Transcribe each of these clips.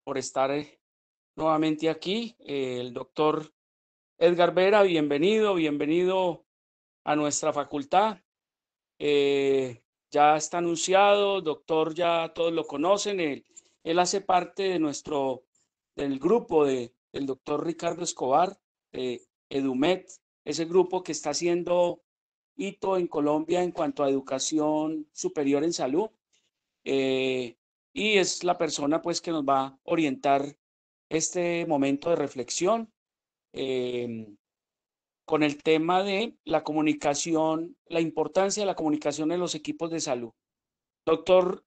por estar nuevamente aquí. El doctor Edgar Vera, bienvenido, bienvenido a nuestra facultad. Ya está anunciado, doctor, ya todos lo conocen. Él hace parte de del grupo del doctor Ricardo Escobar, EduMed, ese grupo que está haciendo hito en Colombia en cuanto a educación superior en salud. eh, y es la persona pues que nos va a orientar este momento de reflexión eh, con el tema de la comunicación, la importancia de la comunicación en los equipos de salud. Doctor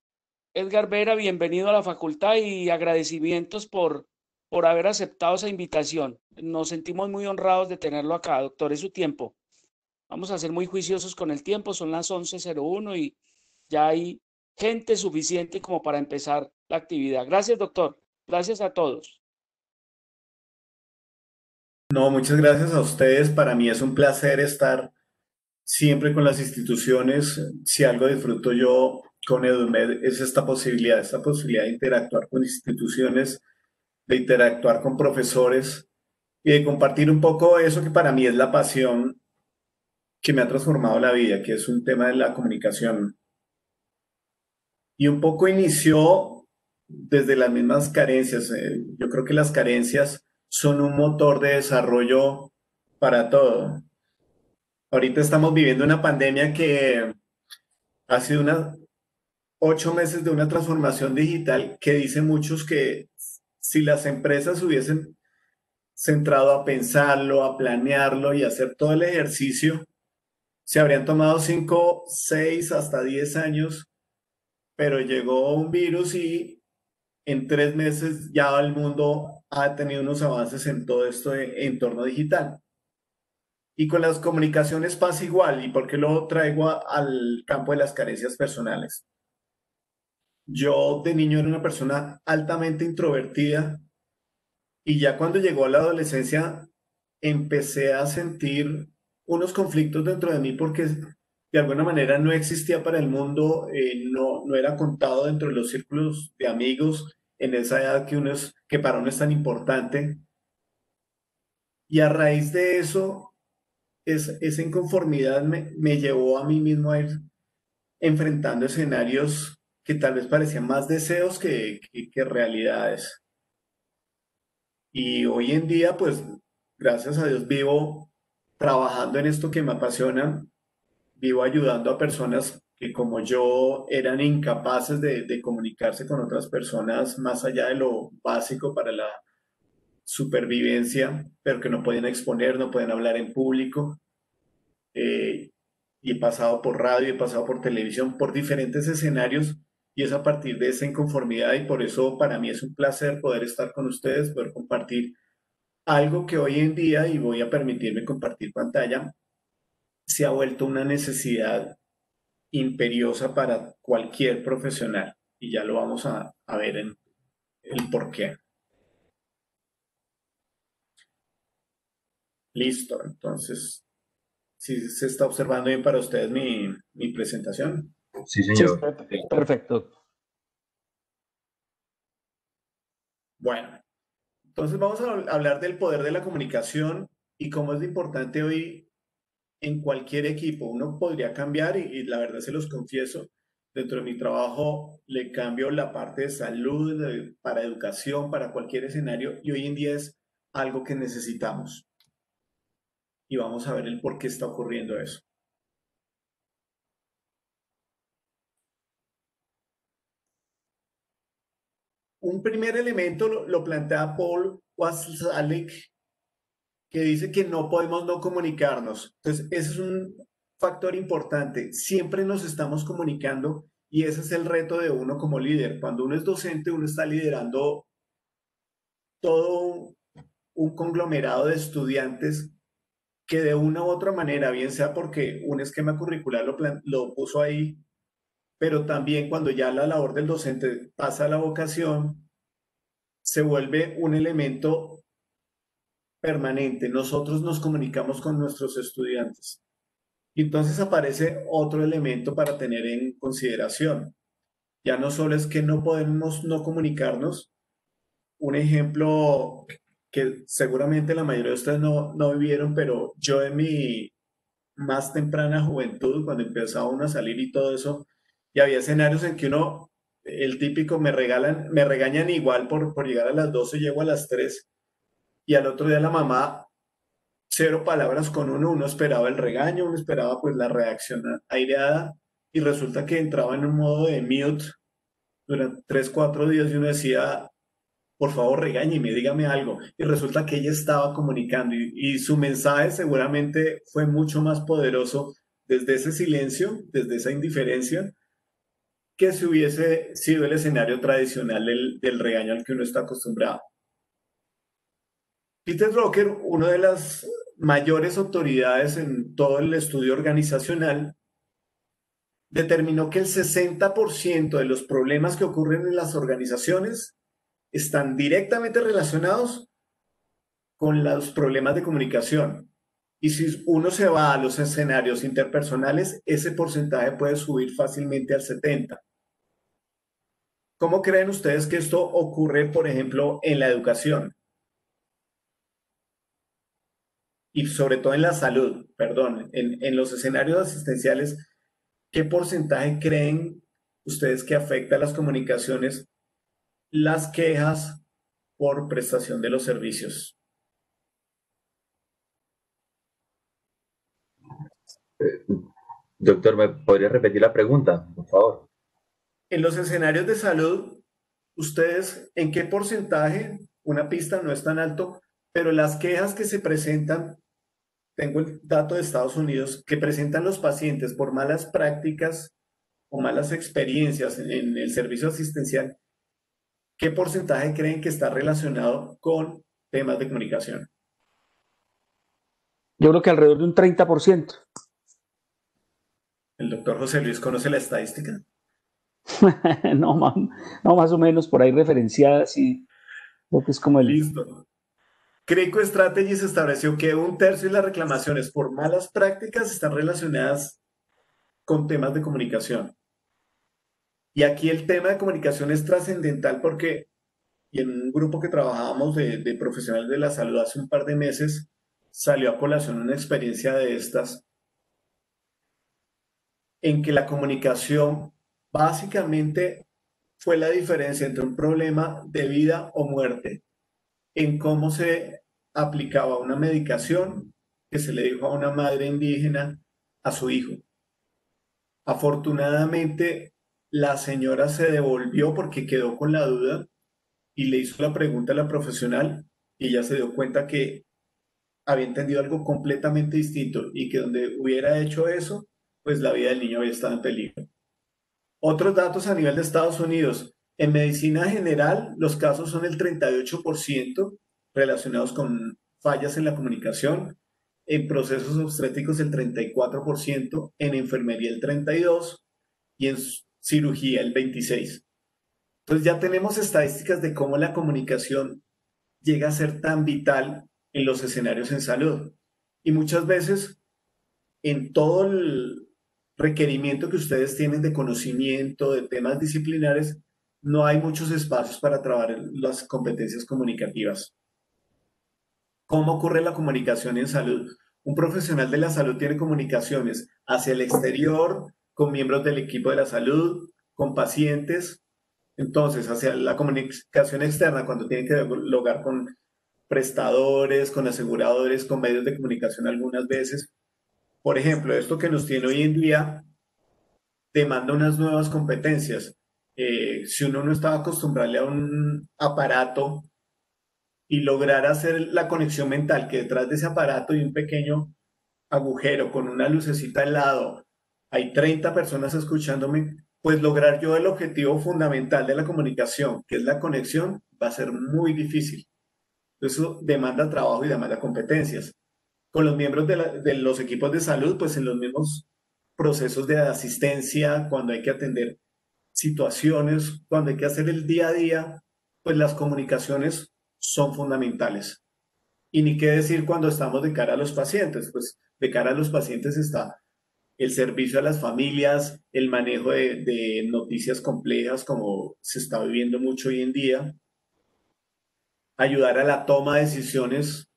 Edgar Vera, bienvenido a la facultad y agradecimientos por haber aceptado esa invitación. Nos sentimos muy honrados de tenerlo acá, doctor, es su tiempo. Vamos a ser muy juiciosos con el tiempo, son las 11:01 y ya hay gente suficiente como para empezar la actividad. Gracias, doctor. Gracias a todos. No, muchas gracias a ustedes. Para mí es un placer estar siempre con las instituciones. Si algo disfruto yo con EduMed es esta posibilidad de interactuar con instituciones, de interactuar con profesores y de compartir un poco eso que para mí es la pasión que me ha transformado la vida, que es un tema de la comunicación. Y un poco inició desde las mismas carencias. Yo creo que las carencias son un motor de desarrollo para todo. Ahorita estamos viviendo una pandemia que ha sido 8 meses de una transformación digital que dice muchos que si las empresas hubiesen centrado a pensarlo, a planearlo y hacer todo el ejercicio, se habrían tomado 5, 6, hasta 10 años, pero llegó un virus y en 3 meses ya el mundo ha tenido unos avances en todo esto de entorno digital. Y con las comunicaciones pasa igual. ¿Y por qué lo traigo al campo de las carencias personales? Yo de niño era una persona altamente introvertida y ya cuando llegó la adolescencia empecé a sentir unos conflictos dentro de mí porque de alguna manera no existía para el mundo, no era contado dentro de los círculos de amigos en esa edad que para uno es tan importante. Y a raíz de eso, esa inconformidad me llevó a mí mismo a ir enfrentando escenarios que tal vez parecían más deseos que realidades. Y hoy en día, pues, gracias a Dios, vivo trabajando en esto que me apasiona, vivo ayudando a personas que como yo eran incapaces de comunicarse con otras personas más allá de lo básico para la supervivencia, pero que no pueden exponer, no pueden hablar en público. eh, y he pasado por radio, he pasado por televisión, por diferentes escenarios, y es a partir de esa inconformidad y por eso para mí es un placer poder estar con ustedes, poder compartir algo que hoy en día, y voy a permitirme compartir pantalla, se ha vuelto una necesidad imperiosa para cualquier profesional, y ya lo vamos a ver en el por qué. Listo, entonces, si se está observando bien para ustedes mi presentación. Sí, Sí, señor. perfecto. Bueno, entonces vamos a hablar del poder de la comunicación y cómo es importante hoy en cualquier equipo. Uno podría cambiar y la verdad se los confieso, dentro de mi trabajo le cambio la parte de salud, para educación, para cualquier escenario y hoy en día es algo que necesitamos y vamos a ver el por qué está ocurriendo eso. Un primer elemento lo plantea Paul Watzlawick, que dice que no podemos no comunicarnos. Entonces, ese es un factor importante. Siempre nos estamos comunicando y ese es el reto de uno como líder. Cuando uno es docente, uno está liderando todo un conglomerado de estudiantes que de una u otra manera, bien sea porque un esquema curricular lo puso ahí, pero también cuando ya la labor del docente pasa a la vocación, se vuelve un elemento permanente. Nosotros nos comunicamos con nuestros estudiantes. Y entonces aparece otro elemento para tener en consideración. Ya no solo es que no podemos no comunicarnos, un ejemplo que seguramente la mayoría de ustedes no vivieron, pero yo en mi más temprana juventud, cuando empezaba uno a salir y todo eso, y había escenarios en que uno, el típico, me regañan igual por llegar a las 12, llego a las 3, y al otro día la mamá, cero palabras con uno esperaba el regaño, uno esperaba pues la reacción aireada, y resulta que entraba en un modo de mute durante 3, 4 días y uno decía, por favor, regáñeme, dígame algo. Y resulta que ella estaba comunicando y su mensaje seguramente fue mucho más poderoso desde ese silencio, desde esa indiferencia, que si hubiese sido el escenario tradicional del regaño al que uno está acostumbrado. Peter Drucker, una de las mayores autoridades en todo el estudio organizacional, determinó que el 60% de los problemas que ocurren en las organizaciones están directamente relacionados con los problemas de comunicación. Y si uno se va a los escenarios interpersonales, ese porcentaje puede subir fácilmente al 70%. ¿Cómo creen ustedes que esto ocurre, por ejemplo, en la educación y sobre todo en la salud? Perdón, en los escenarios asistenciales, ¿qué porcentaje creen ustedes que afecta a las comunicaciones, las quejas por prestación de los servicios? Doctor, ¿me podría repetir la pregunta, por favor? En los escenarios de salud, ¿ustedes en qué porcentaje? Una pista no es tan alto, pero las quejas que se presentan, tengo el dato de Estados Unidos, que presentan los pacientes por malas prácticas o malas experiencias en el servicio asistencial, ¿qué porcentaje creen que está relacionado con temas de comunicación? Yo creo que alrededor de un 30%. ¿El doctor José Luis conoce la estadística? No, no, más o menos por ahí referenciadas y creo que es como el... Listo. Creco Strategies estableció que un tercio de las reclamaciones por malas prácticas están relacionadas con temas de comunicación. Y aquí el tema de comunicación es trascendental porque, y en un grupo que trabajábamos de profesionales de la salud hace un par de meses, salió a colación una experiencia de estas en que la comunicación básicamente fue la diferencia entre un problema de vida o muerte, en cómo se aplicaba una medicación que se le dijo a una madre indígena a su hijo. Afortunadamente, la señora se devolvió porque quedó con la duda y le hizo la pregunta a la profesional y ella se dio cuenta que había entendido algo completamente distinto y que donde hubiera hecho eso, pues la vida del niño había estado en peligro. Otros datos a nivel de Estados Unidos. En medicina general, los casos son el 38% relacionados con fallas en la comunicación. En procesos obstétricos el 34%, en enfermería el 32% y en cirugía el 26%. Entonces ya tenemos estadísticas de cómo la comunicación llega a ser tan vital en los escenarios en salud. Y muchas veces en todo el requerimiento que ustedes tienen de conocimiento, de temas disciplinares, no hay muchos espacios para trabajar las competencias comunicativas. ¿Cómo ocurre la comunicación en salud? Un profesional de la salud tiene comunicaciones hacia el exterior, con miembros del equipo de la salud, con pacientes. Entonces, hacia la comunicación externa, cuando tiene que dialogar con prestadores, con aseguradores, con medios de comunicación algunas veces. Por ejemplo, esto que nos tiene hoy en día demanda unas nuevas competencias. Si uno no estaba acostumbrado a un aparato y lograr hacer la conexión mental que detrás de ese aparato hay un pequeño agujero con una lucecita al lado, hay 30 personas escuchándome, pues lograr yo el objetivo fundamental de la comunicación, que es la conexión, va a ser muy difícil. Eso demanda trabajo y demanda competencias. Con los miembros de los equipos de salud, pues en los mismos procesos de asistencia, cuando hay que atender situaciones, cuando hay que hacer el día a día, pues las comunicaciones son fundamentales. Y ni qué decir cuando estamos de cara a los pacientes, pues de cara a los pacientes está el servicio a las familias, el manejo de noticias complejas como se está viviendo mucho hoy en día, ayudar a la toma de decisiones,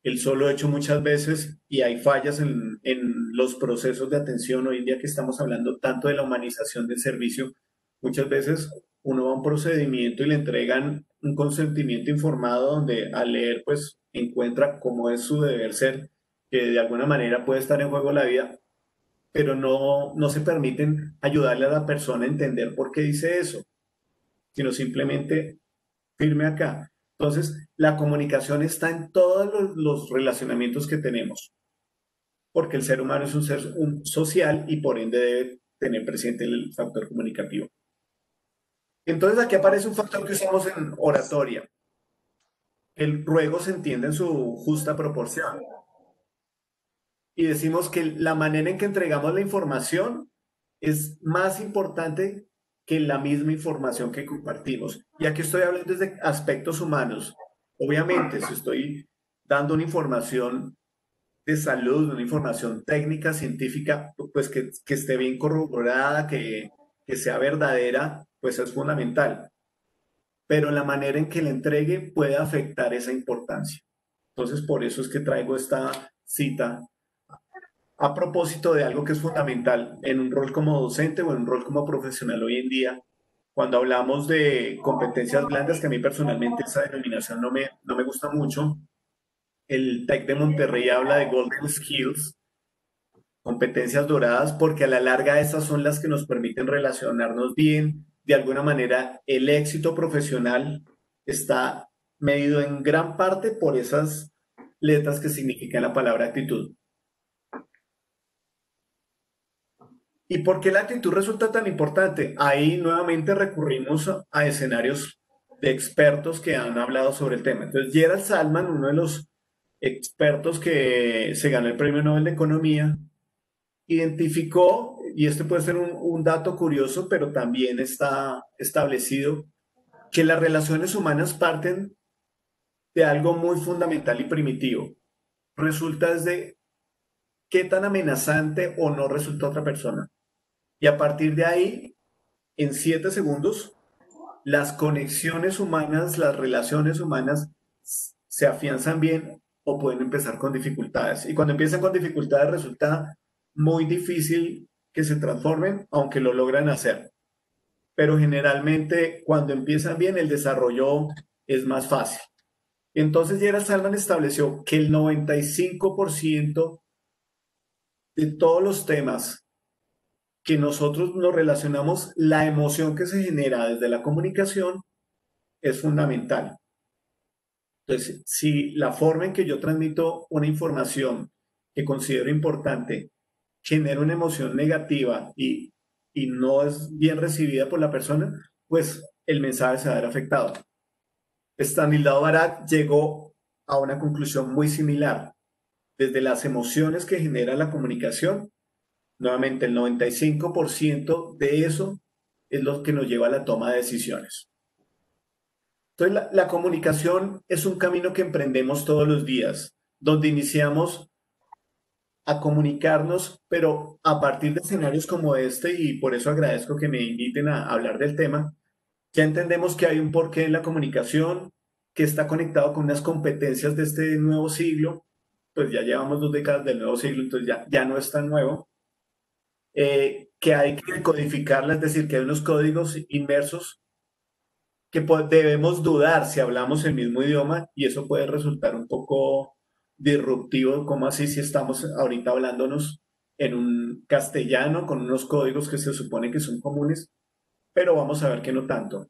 el solo hecho muchas veces, y hay fallas en los procesos de atención hoy en día que estamos hablando tanto de la humanización del servicio, muchas veces uno va a un procedimiento y le entregan un consentimiento informado donde al leer pues encuentra cómo es su deber ser, que de alguna manera puede estar en juego la vida, pero no se permiten ayudarle a la persona a entender por qué dice eso, sino simplemente firme acá. Entonces, la comunicación está en todos los relacionamientos que tenemos, porque el ser humano es un ser social y por ende debe tener presente el factor comunicativo. Entonces, aquí aparece un factor que usamos en oratoria. El ruego se entiende en su justa proporción. Y decimos que la manera en que entregamos la información es más importante que la misma información que compartimos. Y aquí estoy hablando desde aspectos humanos. Obviamente, si estoy dando una información de salud, una información técnica, científica, pues que esté bien corroborada, que sea verdadera, pues es fundamental. Pero la manera en que la entregue puede afectar esa importancia. Entonces, por eso es que traigo esta cita a propósito de algo que es fundamental en un rol como docente o en un rol como profesional hoy en día, cuando hablamos de competencias blandas, que a mí personalmente esa denominación no me gusta mucho, el TEC de Monterrey habla de Golden Skills, competencias doradas, porque a la larga esas son las que nos permiten relacionarnos bien. De alguna manera, el éxito profesional está medido en gran parte por esas letras que significan la palabra actitud. ¿Y por qué la actitud resulta tan importante? Ahí nuevamente recurrimos a escenarios de expertos que han hablado sobre el tema. Entonces, Gerald Salman, uno de los expertos que se ganó el Premio Nobel de Economía, identificó, y este puede ser un dato curioso, pero también está establecido, que las relaciones humanas parten de algo muy fundamental y primitivo. Resulta desde qué tan amenazante o no resulta otra persona. Y a partir de ahí, en 7 segundos, las conexiones humanas, las relaciones humanas se afianzan bien o pueden empezar con dificultades. Y cuando empiezan con dificultades resulta muy difícil que se transformen, aunque lo logran hacer. Pero generalmente cuando empiezan bien el desarrollo es más fácil. Entonces Gerald Salman estableció que el 95% de todos los temas que nosotros nos relacionamos, la emoción que se genera desde la comunicación es fundamental. Entonces, si la forma en que yo transmito una información que considero importante genera una emoción negativa y no es bien recibida por la persona, pues el mensaje se va a ver afectado. Stanislao Barak llegó a una conclusión muy similar. Desde las emociones que genera la comunicación, nuevamente el 95% de eso es lo que nos lleva a la toma de decisiones. Entonces, la comunicación es un camino que emprendemos todos los días, donde iniciamos a comunicarnos, pero a partir de escenarios como este, y por eso agradezco que me inviten a hablar del tema, ya entendemos que hay un porqué en la comunicación, que está conectado con unas competencias de este nuevo siglo, pues ya llevamos 2 décadas del nuevo siglo, entonces ya no es tan nuevo, que hay que codificarla, es decir, que hay unos códigos inmersos que debemos dudar si hablamos el mismo idioma y eso puede resultar un poco disruptivo, como así si estamos ahorita hablándonos en un castellano con unos códigos que se supone que son comunes, pero vamos a ver que no tanto.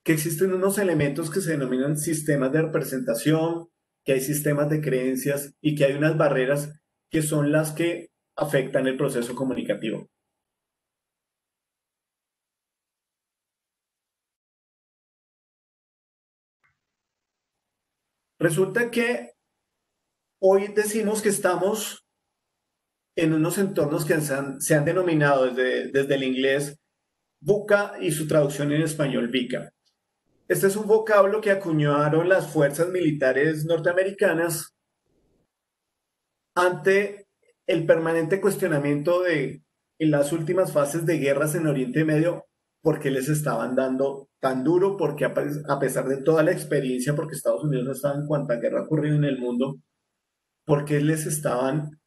Que existen unos elementos que se denominan sistemas de representación, que hay sistemas de creencias y que hay unas barreras que son las que afectan el proceso comunicativo. Resulta que hoy decimos que estamos en unos entornos que se han denominado desde el inglés VUCA y su traducción en español VICA. Este es un vocablo que acuñaron las fuerzas militares norteamericanas ante el permanente cuestionamiento de en las últimas fases de guerras en Oriente Medio, por qué les estaban dando tan duro, porque a pesar de toda la experiencia, porque Estados Unidos no estaba en cuanta guerra ha ocurrido en el mundo, por qué les estaban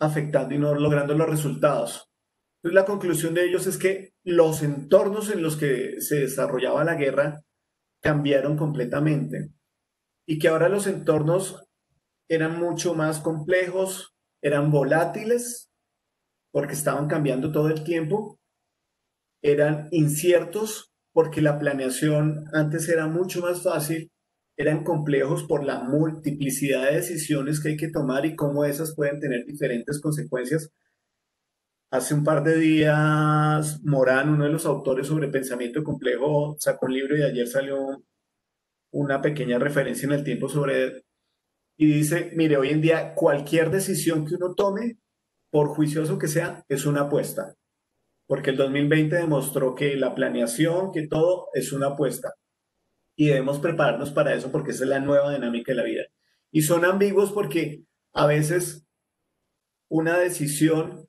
afectando y no logrando los resultados. Entonces, la conclusión de ellos es que los entornos en los que se desarrollaba la guerra cambiaron completamente y que ahora los entornos eran mucho más complejos, eran volátiles porque estaban cambiando todo el tiempo, eran inciertos porque la planeación antes era mucho más fácil, eran complejos por la multiplicidad de decisiones que hay que tomar y cómo esas pueden tener diferentes consecuencias. Hace un par de días, Morán, uno de los autores sobre pensamiento complejo, sacó un libro y ayer salió una pequeña referencia en el tiempo sobre, y dice, mire, hoy en día cualquier decisión que uno tome, por juicioso que sea, es una apuesta, porque el 2020 demostró que la planeación, que todo es una apuesta, y debemos prepararnos para eso porque esa es la nueva dinámica de la vida. Y son ambiguos porque a veces una decisión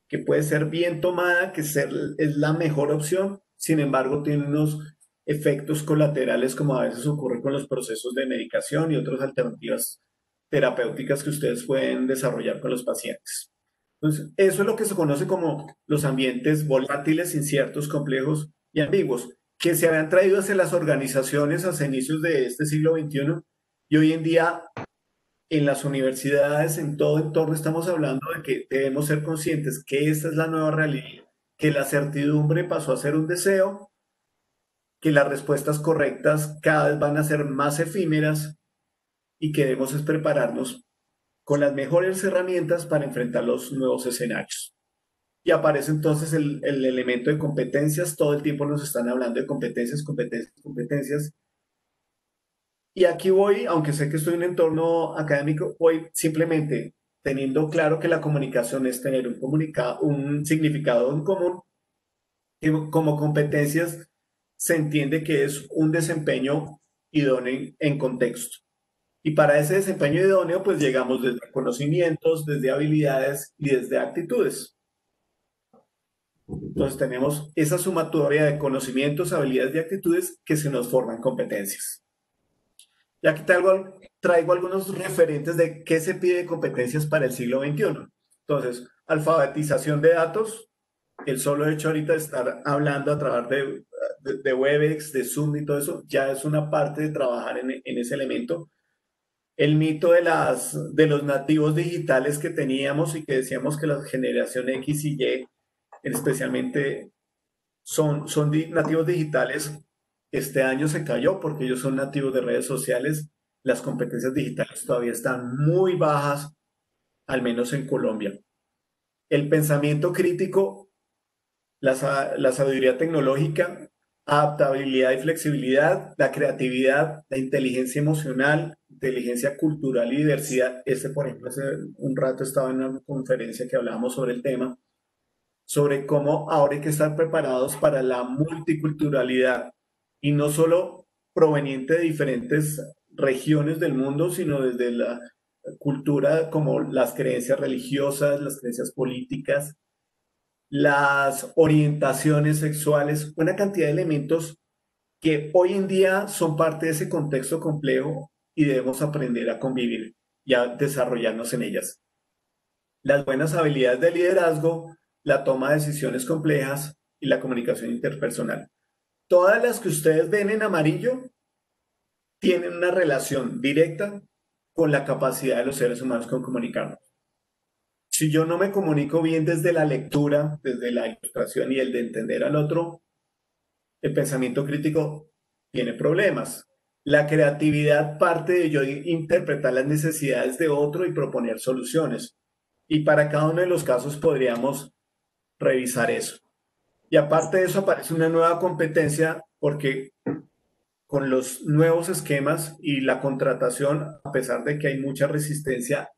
que puede ser bien tomada, es la mejor opción, sin embargo tiene unos efectos colaterales como a veces ocurre con los procesos de medicación y otras alternativas terapéuticas que ustedes pueden desarrollar con los pacientes. Entonces, eso es lo que se conoce como los ambientes volátiles, inciertos, complejos y ambiguos, que se habían traído hacia las organizaciones hacia inicios de este siglo XXI y hoy en día en las universidades, en todo entorno, estamos hablando de que debemos ser conscientes que esta es la nueva realidad, que la certidumbre pasó a ser un deseo, que las respuestas correctas cada vez van a ser más efímeras y que debemos es prepararnos con las mejores herramientas para enfrentar los nuevos escenarios. Y aparece entonces el elemento de competencias, todo el tiempo nos están hablando de competencias, competencias, competencias. Y aquí voy, aunque sé que estoy en un entorno académico, voy simplemente teniendo claro que la comunicación es tener un significado en común, y como competencias se entiende que es un desempeño idóneo en contexto. Y para ese desempeño idóneo, pues llegamos desde conocimientos, desde habilidades y desde actitudes. Entonces tenemos esa sumatoria de conocimientos, habilidades y actitudes que se nos forman competencias. Y aquí traigo algunos referentes de qué se pide de competencias para el siglo XXI. Entonces, alfabetización de datos, el solo hecho ahorita de estar hablando a través de Webex, de Zoom y todo eso, ya es una parte de trabajar en ese elemento. El mito de los nativos digitales que teníamos y que decíamos que la generación X y Y, especialmente, son nativos digitales. Este año se cayó porque ellos son nativos de redes sociales. Las competencias digitales todavía están muy bajas, al menos en Colombia. El pensamiento crítico, la sabiduría tecnológica, adaptabilidad y flexibilidad, la creatividad, la inteligencia emocional, inteligencia cultural y diversidad. Por ejemplo, hace un rato estaba en una conferencia que hablábamos sobre el tema, sobre cómo ahora hay que estar preparados para la multiculturalidad y no solo proveniente de diferentes regiones del mundo, sino desde la cultura como las creencias religiosas, las creencias políticas, las orientaciones sexuales, una cantidad de elementos que hoy en día son parte de ese contexto complejo y debemos aprender a convivir y a desarrollarnos en ellas. Las buenas habilidades de liderazgo, la toma de decisiones complejas y la comunicación interpersonal. Todas las que ustedes ven en amarillo tienen una relación directa con la capacidad de los seres humanos con comunicarnos. Si yo no me comunico bien desde la lectura, desde la ilustración y el de entender al otro, el pensamiento crítico tiene problemas. La creatividad parte de yo interpretar las necesidades de otro y proponer soluciones. Y para cada uno de los casos podríamos revisar eso. Y aparte de eso aparece una nueva competencia porque con los nuevos esquemas y la contratación, a pesar de que hay mucha resistencia,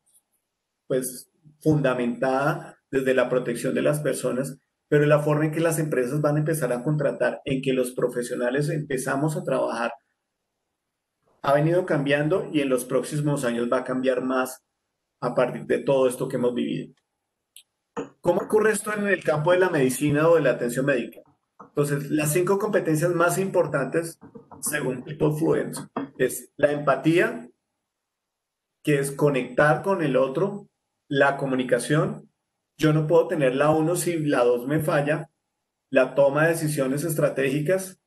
pues fundamentada desde la protección de las personas, pero la forma en que las empresas van a empezar a contratar, en que los profesionales empezamos a trabajar, ha venido cambiando y en los próximos años va a cambiar más a partir de todo esto que hemos vivido. ¿Cómo ocurre esto en el campo de la medicina o de la atención médica? Entonces, las 5 competencias más importantes, según People Fluent, es la empatía, que es conectar con el otro, la comunicación. Yo no puedo tener la uno si la 2 me falla, la toma de decisiones estratégicas.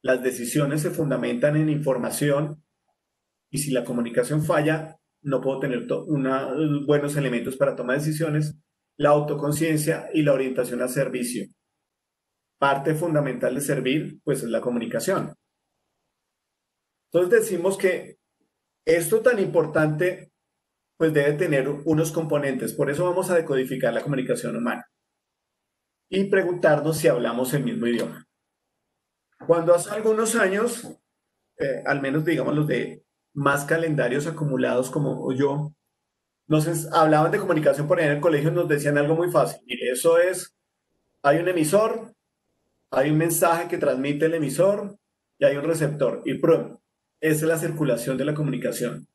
Las decisiones se fundamentan en información y si la comunicación falla, no puedo tener buenos elementos para tomar decisiones. La autoconciencia y la orientación al servicio. Parte fundamental de servir, pues es la comunicación. Entonces decimos que esto tan importante, pues debe tener unos componentes. Por eso vamos a decodificar la comunicación humana y preguntarnos si hablamos el mismo idioma. Cuando hace algunos años, al menos digamos los de más calendarios acumulados como yo, nos hablaban de comunicación por ahí en el colegio, nos decían algo muy fácil. Mire, eso es, hay un emisor, hay un mensaje que transmite el emisor y hay un receptor. Y ¡prum! Esa es la circulación de la comunicación.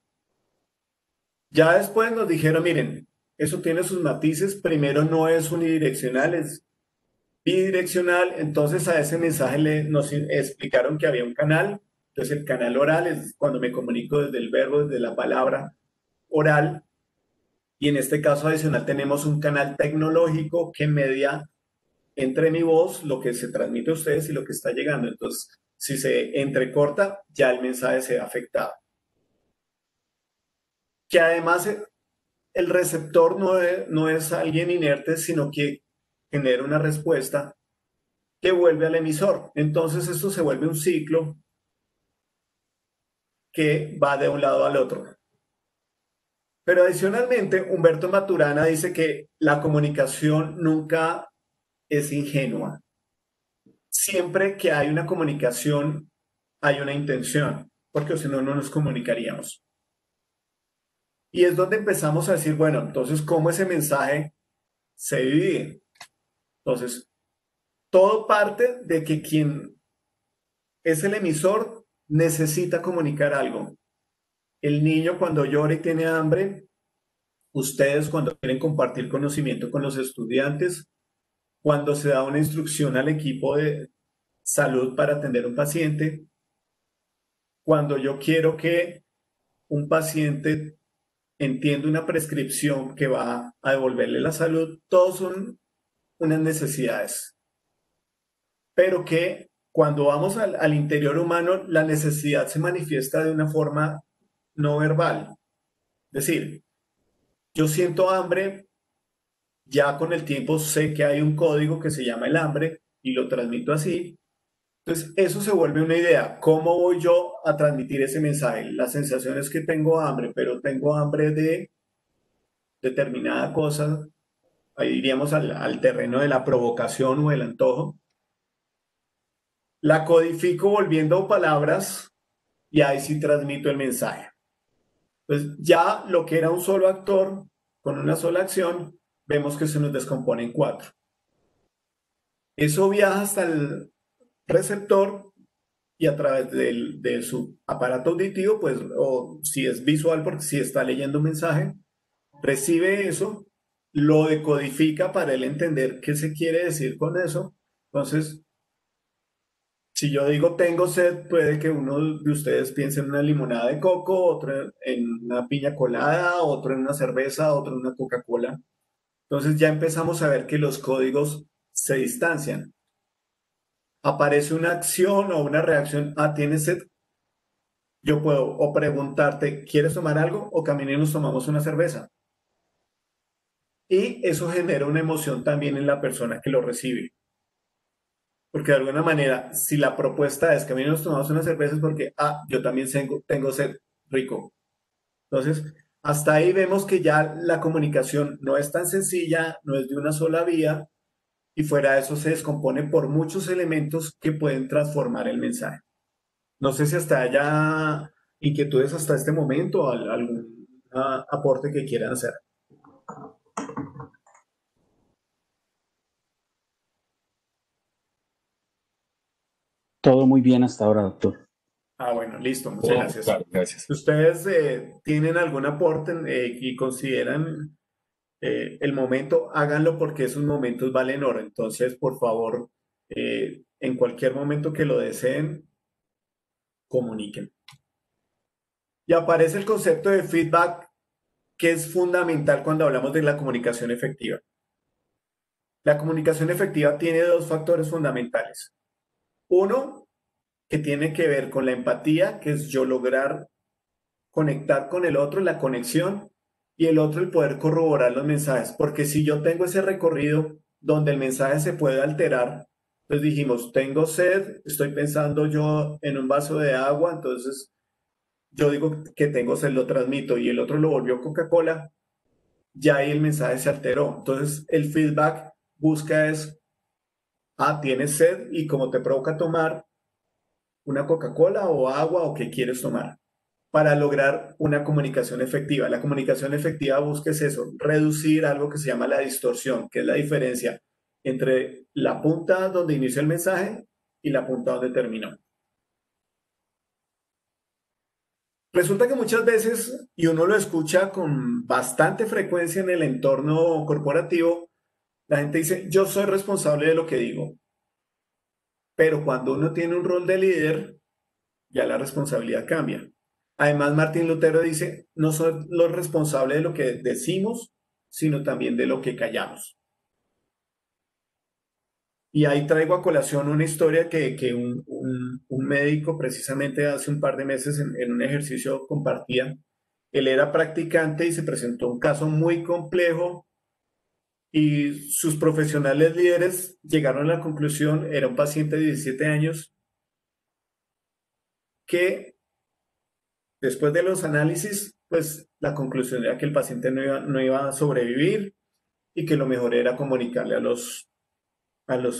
Ya después nos dijeron, miren, eso tiene sus matices. Primero no es unidireccional, es bidireccional. Entonces a ese mensaje nos explicaron que había un canal. Entonces el canal oral es cuando me comunico desde el verbo, desde la palabra oral. Y en este caso adicional tenemos un canal tecnológico que media entre mi voz, lo que se transmite a ustedes y lo que está llegando. Entonces, si se entrecorta, ya el mensaje se ve afectado. Que además el receptor no es alguien inerte, sino que genera una respuesta que vuelve al emisor. Entonces, esto se vuelve un ciclo que va de un lado al otro. Pero adicionalmente, Humberto Maturana dice que la comunicación nunca es ingenua. Siempre que hay una comunicación, hay una intención, porque si no, no nos comunicaríamos. Y es donde empezamos a decir, bueno, entonces, ¿cómo ese mensaje se divide? Entonces, todo parte de que quien es el emisor necesita comunicar algo. El niño cuando llora y tiene hambre, ustedes cuando quieren compartir conocimiento con los estudiantes, cuando se da una instrucción al equipo de salud para atender a un paciente, cuando yo quiero que un paciente entienda una prescripción que va a devolverle la salud, todos son unas necesidades. Pero que cuando vamos al interior humano, la necesidad se manifiesta de una forma no verbal. Es decir, yo siento hambre, ya con el tiempo sé que hay un código que se llama el hambre y lo transmito así. Entonces, eso se vuelve una idea. ¿Cómo voy yo a transmitir ese mensaje? La sensación es que tengo hambre, pero tengo hambre de determinada cosa. Ahí iríamos al terreno de la provocación o el antojo. La codifico volviendo palabras y ahí sí transmito el mensaje. Pues ya lo que era un solo actor con una sola acción, vemos que se nos descompone en 4. Eso viaja hasta el receptor y a través de su aparato auditivo, pues, o si es visual, porque si está leyendo un mensaje, recibe eso, lo decodifica para él entender qué se quiere decir con eso. Entonces, si yo digo tengo sed, puede que uno de ustedes piense en una limonada de coco, otro en una piña colada, otro en una cerveza, otro en una Coca-Cola. Entonces ya empezamos a ver que los códigos se distancian. Aparece una acción o una reacción, ¿tienes sed? Yo puedo o preguntarte, ¿quieres tomar algo? O caminar y nos tomamos una cerveza. Y eso genera una emoción también en la persona que lo recibe. Porque de alguna manera, si la propuesta es que a mí nos tomamos una cerveza es porque, yo también tengo sed, rico. Entonces, hasta ahí vemos que ya la comunicación no es tan sencilla, no es de una sola vía, y fuera de eso se descompone por muchos elementos que pueden transformar el mensaje. No sé si hasta haya inquietudes hasta este momento, algún aporte que quieran hacer. Todo muy bien hasta ahora, doctor. Bueno, listo, muchas gracias. Claro, gracias. ¿Ustedes tienen algún aporte y consideran el momento? Háganlo porque esos momentos valen oro. Entonces, por favor, en cualquier momento que lo deseen, comuniquen. Y aparece el concepto de feedback, que es fundamental cuando hablamos de la comunicación efectiva. La comunicación efectiva tiene dos factores fundamentales. Uno, que tiene que ver con la empatía, que es yo lograr conectar con el otro, la conexión, y el otro el poder corroborar los mensajes, porque si yo tengo ese recorrido donde el mensaje se puede alterar, entonces dijimos, tengo sed, estoy pensando yo en un vaso de agua, entonces yo digo que tengo sed, lo transmito, y el otro lo volvió Coca-Cola, ya ahí el mensaje se alteró. Entonces el feedback busca es, tienes sed y como te provoca tomar una Coca-Cola o agua o qué quieres tomar, para lograr una comunicación efectiva. La comunicación efectiva busca es eso, reducir algo que se llama la distorsión, que es la diferencia entre la punta donde inició el mensaje y la punta donde terminó. Resulta que muchas veces, y uno lo escucha con bastante frecuencia en el entorno corporativo, la gente dice, yo soy responsable de lo que digo, pero cuando uno tiene un rol de líder, ya la responsabilidad cambia. Además, Martín Lutero dice, no soy los responsables de lo que decimos, sino también de lo que callamos. Y ahí traigo a colación una historia que un médico precisamente hace un par de meses en un ejercicio compartía. Él era practicante y se presentó un caso muy complejo y sus profesionales líderes llegaron a la conclusión, era un paciente de 17 años, que después de los análisis, pues la conclusión era que el paciente no iba a sobrevivir y que lo mejor era comunicarle a los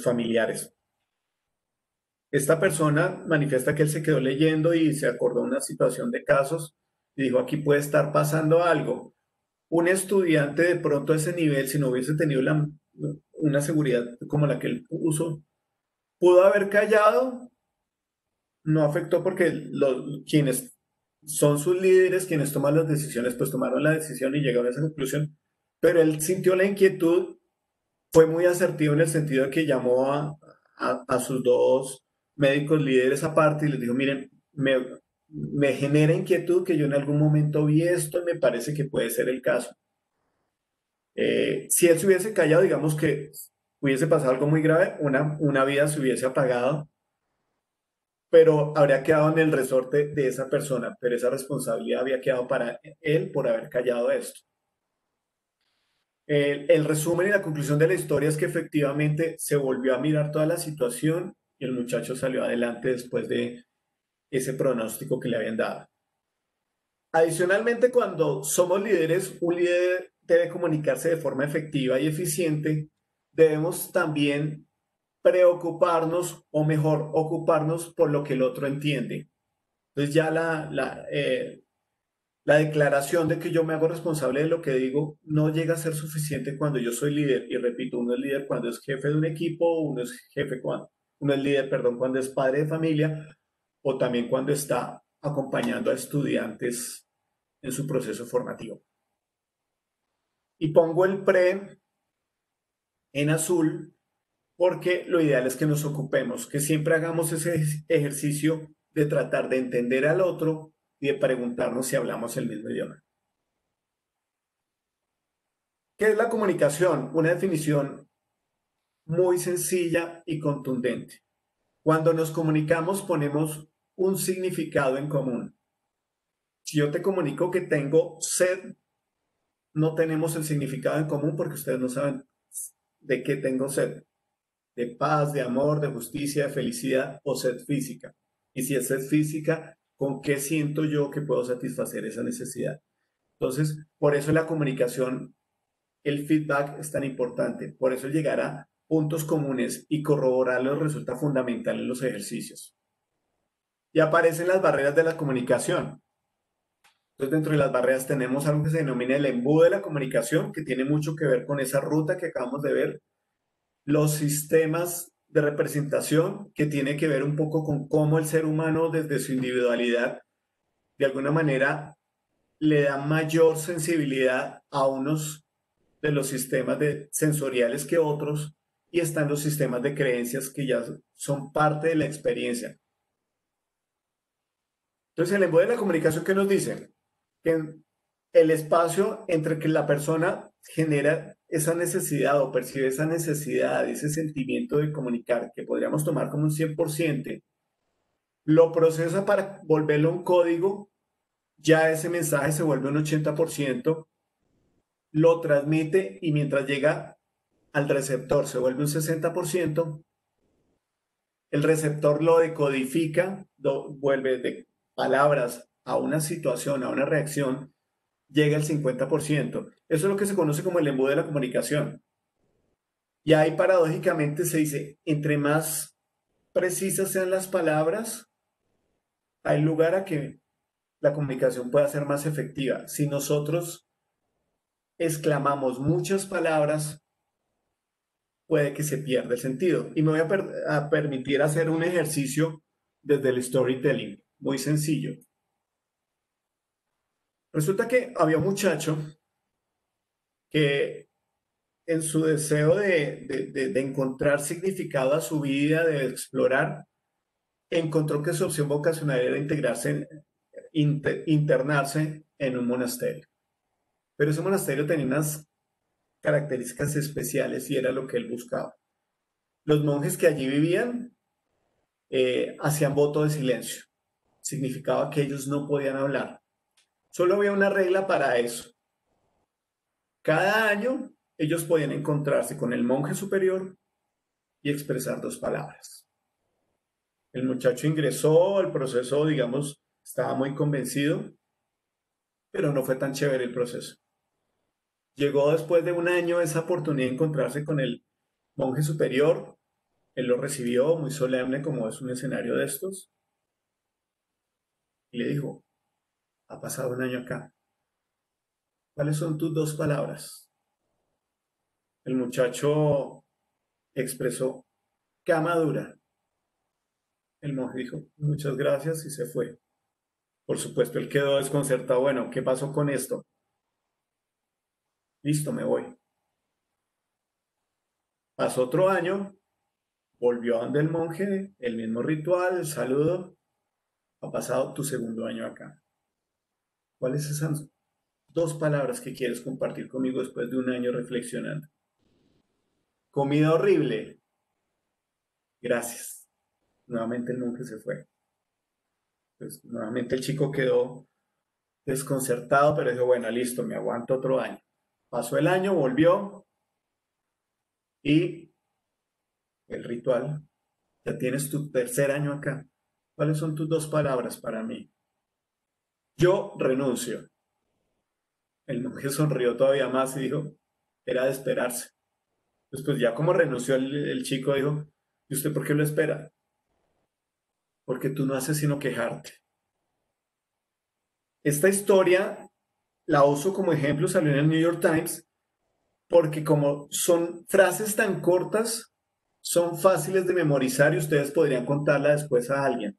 familiares. Esta persona manifiesta que él se quedó leyendo y se acordó de una situación de casos y dijo, aquí puede estar pasando algo. Un estudiante de pronto a ese nivel, si no hubiese tenido una seguridad como la que él puso, pudo haber callado, no afectó porque quienes son sus líderes, quienes toman las decisiones, pues tomaron la decisión y llegaron a esa conclusión. Pero él sintió la inquietud, fue muy asertivo en el sentido de que llamó a sus dos médicos líderes aparte y les dijo, miren, me genera inquietud que yo en algún momento vi esto y me parece que puede ser el caso. Si él se hubiese callado, digamos que hubiese pasado algo muy grave, una vida se hubiese apagado, pero habría quedado en el resorte de esa persona, pero esa responsabilidad había quedado para él por haber callado esto. El resumen y la conclusión de la historia es que efectivamente se volvió a mirar toda la situación y el muchacho salió adelante después de ese pronóstico que le habían dado. Adicionalmente, cuando somos líderes, un líder debe comunicarse de forma efectiva y eficiente. Debemos también preocuparnos, o mejor, ocuparnos por lo que el otro entiende. Entonces ya la declaración de que yo me hago responsable de lo que digo no llega a ser suficiente cuando yo soy líder. Y repito, uno es líder cuando es jefe de un equipo, uno es líder, perdón, cuando es padre de familia o también cuando está acompañando a estudiantes en su proceso formativo. Y pongo el pre en azul porque lo ideal es que nos ocupemos, que siempre hagamos ese ejercicio de tratar de entender al otro y de preguntarnos si hablamos el mismo idioma. ¿Qué es la comunicación? Una definición muy sencilla y contundente. Cuando nos comunicamos ponemos un significado en común. Si yo te comunico que tengo sed, no tenemos el significado en común porque ustedes no saben de qué tengo sed. De paz, de amor, de justicia, de felicidad o sed física. Y si es sed física, ¿con qué siento yo que puedo satisfacer esa necesidad? Entonces, por eso la comunicación, el feedback es tan importante. Por eso llegar a puntos comunes y corroborarlos resulta fundamental en los ejercicios. Y aparecen las barreras de la comunicación. Entonces, dentro de las barreras tenemos algo que se denomina el embudo de la comunicación, que tiene mucho que ver con esa ruta que acabamos de ver. Los sistemas de representación, que tiene que ver un poco con cómo el ser humano desde su individualidad, de alguna manera, le da mayor sensibilidad a unos de los sistemas sensoriales que otros. y están los sistemas de creencias que ya son parte de la experiencia. Entonces, el embudo de la comunicación, ¿qué nos dice? Que el espacio entre que la persona genera esa necesidad o percibe esa necesidad, ese sentimiento de comunicar, que podríamos tomar como un 100%, lo procesa para volverlo un código, ya ese mensaje se vuelve un 80%, lo transmite y mientras llega al receptor se vuelve un 60%, el receptor lo decodifica, lo vuelve de palabras a una situación, a una reacción, llega al 50%. Eso es lo que se conoce como el embudo de la comunicación. Y ahí paradójicamente se dice, entre más precisas sean las palabras, hay lugar a que la comunicación pueda ser más efectiva. Si nosotros exclamamos muchas palabras, puede que se pierda el sentido. Y me voy a permitir hacer un ejercicio desde el storytelling, muy sencillo. Resulta que había un muchacho que en su deseo de encontrar significado a su vida, de explorar, encontró que su opción vocacional era internarse en un monasterio. Pero ese monasterio tenía unas características especiales y era lo que él buscaba. Los monjes que allí vivían hacían voto de silencio. Significaba que ellos no podían hablar. Solo había una regla para eso. Cada año ellos podían encontrarse con el monje superior y expresar 2 palabras. El muchacho ingresó al proceso, digamos, estaba muy convencido, pero no fue tan chévere el proceso. Llegó después de un año esa oportunidad de encontrarse con el monje superior. Él lo recibió muy solemne, como es un escenario de estos, y le dijo, ha pasado un año acá. ¿Cuáles son tus 2 palabras? El muchacho expresó, cama dura. El monje dijo, muchas gracias y se fue. Por supuesto, él quedó desconcertado. Bueno, ¿qué pasó con esto? Listo, me voy. Pasó otro año, volvió a donde el monje, el mismo ritual, el saludo. Ha pasado tu segundo año acá. ¿Cuáles son esas 2 palabras que quieres compartir conmigo después de un año reflexionando? Comida horrible. Gracias. Nuevamente el monje se fue. Pues nuevamente el chico quedó desconcertado, pero dijo, bueno, listo, me aguanto otro año. Pasó el año, volvió y el ritual, ya tienes tu tercer año acá. ¿Cuáles son tus 2 palabras para mí? Yo renuncio. El monje sonrió todavía más y dijo, era de esperarse. Después ya como renunció el chico, dijo, ¿y usted por qué lo espera? Porque tú no haces sino quejarte. Esta historia la uso como ejemplo, salió en el New York Times, porque como son frases tan cortas, son fáciles de memorizar y ustedes podrían contarla después a alguien.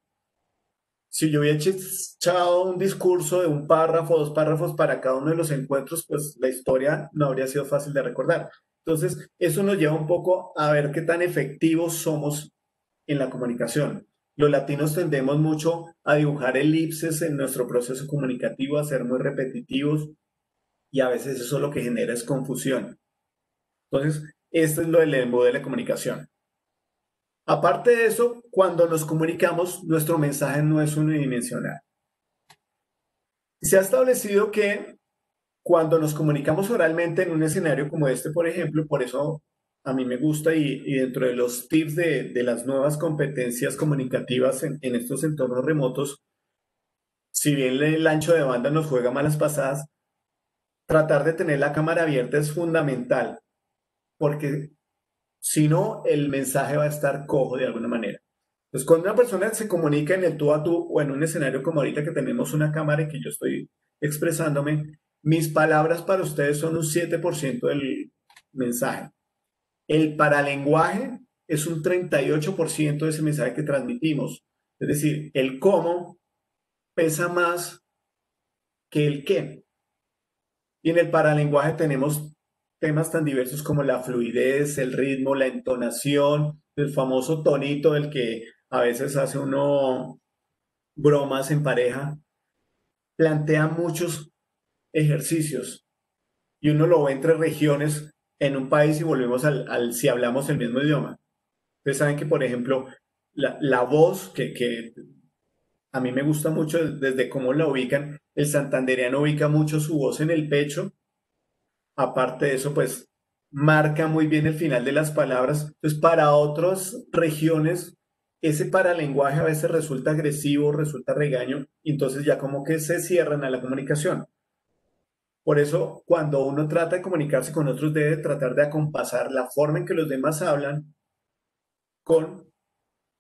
Si yo hubiera echado un discurso de un párrafo, 2 párrafos para cada uno de los encuentros, pues la historia no habría sido fácil de recordar. Entonces, eso nos lleva un poco a ver qué tan efectivos somos en la comunicación. Los latinos tendemos mucho a dibujar elipses en nuestro proceso comunicativo, a ser muy repetitivos y a veces eso lo que genera es confusión. Entonces, esto es lo del embudo de la comunicación. Aparte de eso, cuando nos comunicamos, nuestro mensaje no es unidimensional. Se ha establecido que cuando nos comunicamos oralmente en un escenario como este, por ejemplo, por eso a mí me gusta y dentro de los tips de las nuevas competencias comunicativas en estos entornos remotos, si bien el ancho de banda nos juega malas pasadas, tratar de tener la cámara abierta es fundamental, porque si no, el mensaje va a estar cojo de alguna manera. Entonces, cuando una persona se comunica en el tú a tú o en un escenario como ahorita que tenemos una cámara y que yo estoy expresándome, mis palabras para ustedes son un 7% del mensaje. El paralenguaje es un 38% de ese mensaje que transmitimos. Es decir, el cómo pesa más que el qué. Y en el paralenguaje tenemos temas tan diversos como la fluidez, el ritmo, la entonación, el famoso tonito del que a veces hace uno bromas en pareja, plantea muchos ejercicios y uno lo ve entre regiones en un país y volvemos si hablamos el mismo idioma. Ustedes saben que, por ejemplo, la voz que a mí me gusta mucho desde cómo la ubican, el santandereano ubica mucho su voz en el pecho. Aparte de eso, pues marca muy bien el final de las palabras. Entonces, para otras regiones, ese paralenguaje a veces resulta agresivo, resulta regaño, y entonces ya como que se cierran a la comunicación. Por eso, cuando uno trata de comunicarse con otros, debe tratar de acompasar la forma en que los demás hablan con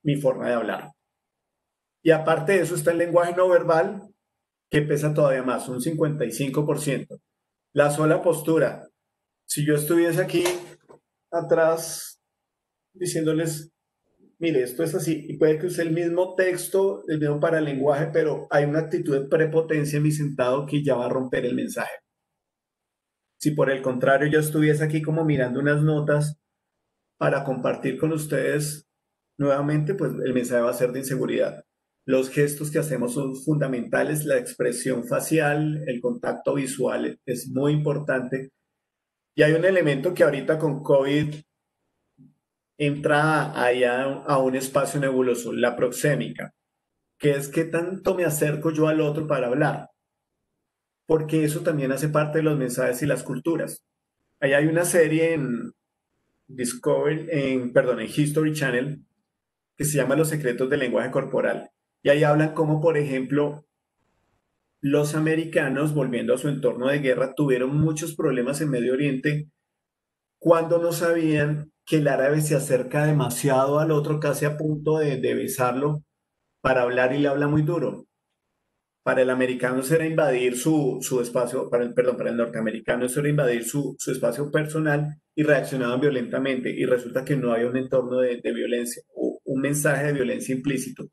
mi forma de hablar. Y aparte de eso está el lenguaje no verbal, que pesa todavía más, un 55%. La sola postura. Si yo estuviese aquí atrás diciéndoles, mire, esto es así, y puede que use el mismo texto, el mismo paralenguaje, pero hay una actitud de prepotencia en mi sentado que ya va a romper el mensaje. Si por el contrario yo estuviese aquí como mirando unas notas para compartir con ustedes nuevamente, pues el mensaje va a ser de inseguridad. Los gestos que hacemos son fundamentales, la expresión facial, el contacto visual es muy importante. Y hay un elemento que ahorita con COVID entra allá a un espacio nebuloso, la proxémica, que es qué tanto me acerco yo al otro para hablar, porque eso también hace parte de los mensajes y las culturas. Allá hay una serie en en History Channel que se llama Los secretos del lenguaje corporal. Y ahí hablan cómo, por ejemplo, los americanos, volviendo a su entorno de guerra, tuvieron muchos problemas en Medio Oriente cuando no sabían que el árabe se acerca demasiado al otro, casi a punto de besarlo para hablar y le habla muy duro. Para el americano eso era invadir su espacio, para el norteamericano eso era invadir su espacio personal y reaccionaban violentamente. Y resulta que no había un entorno de violencia, o un mensaje de violencia implícito.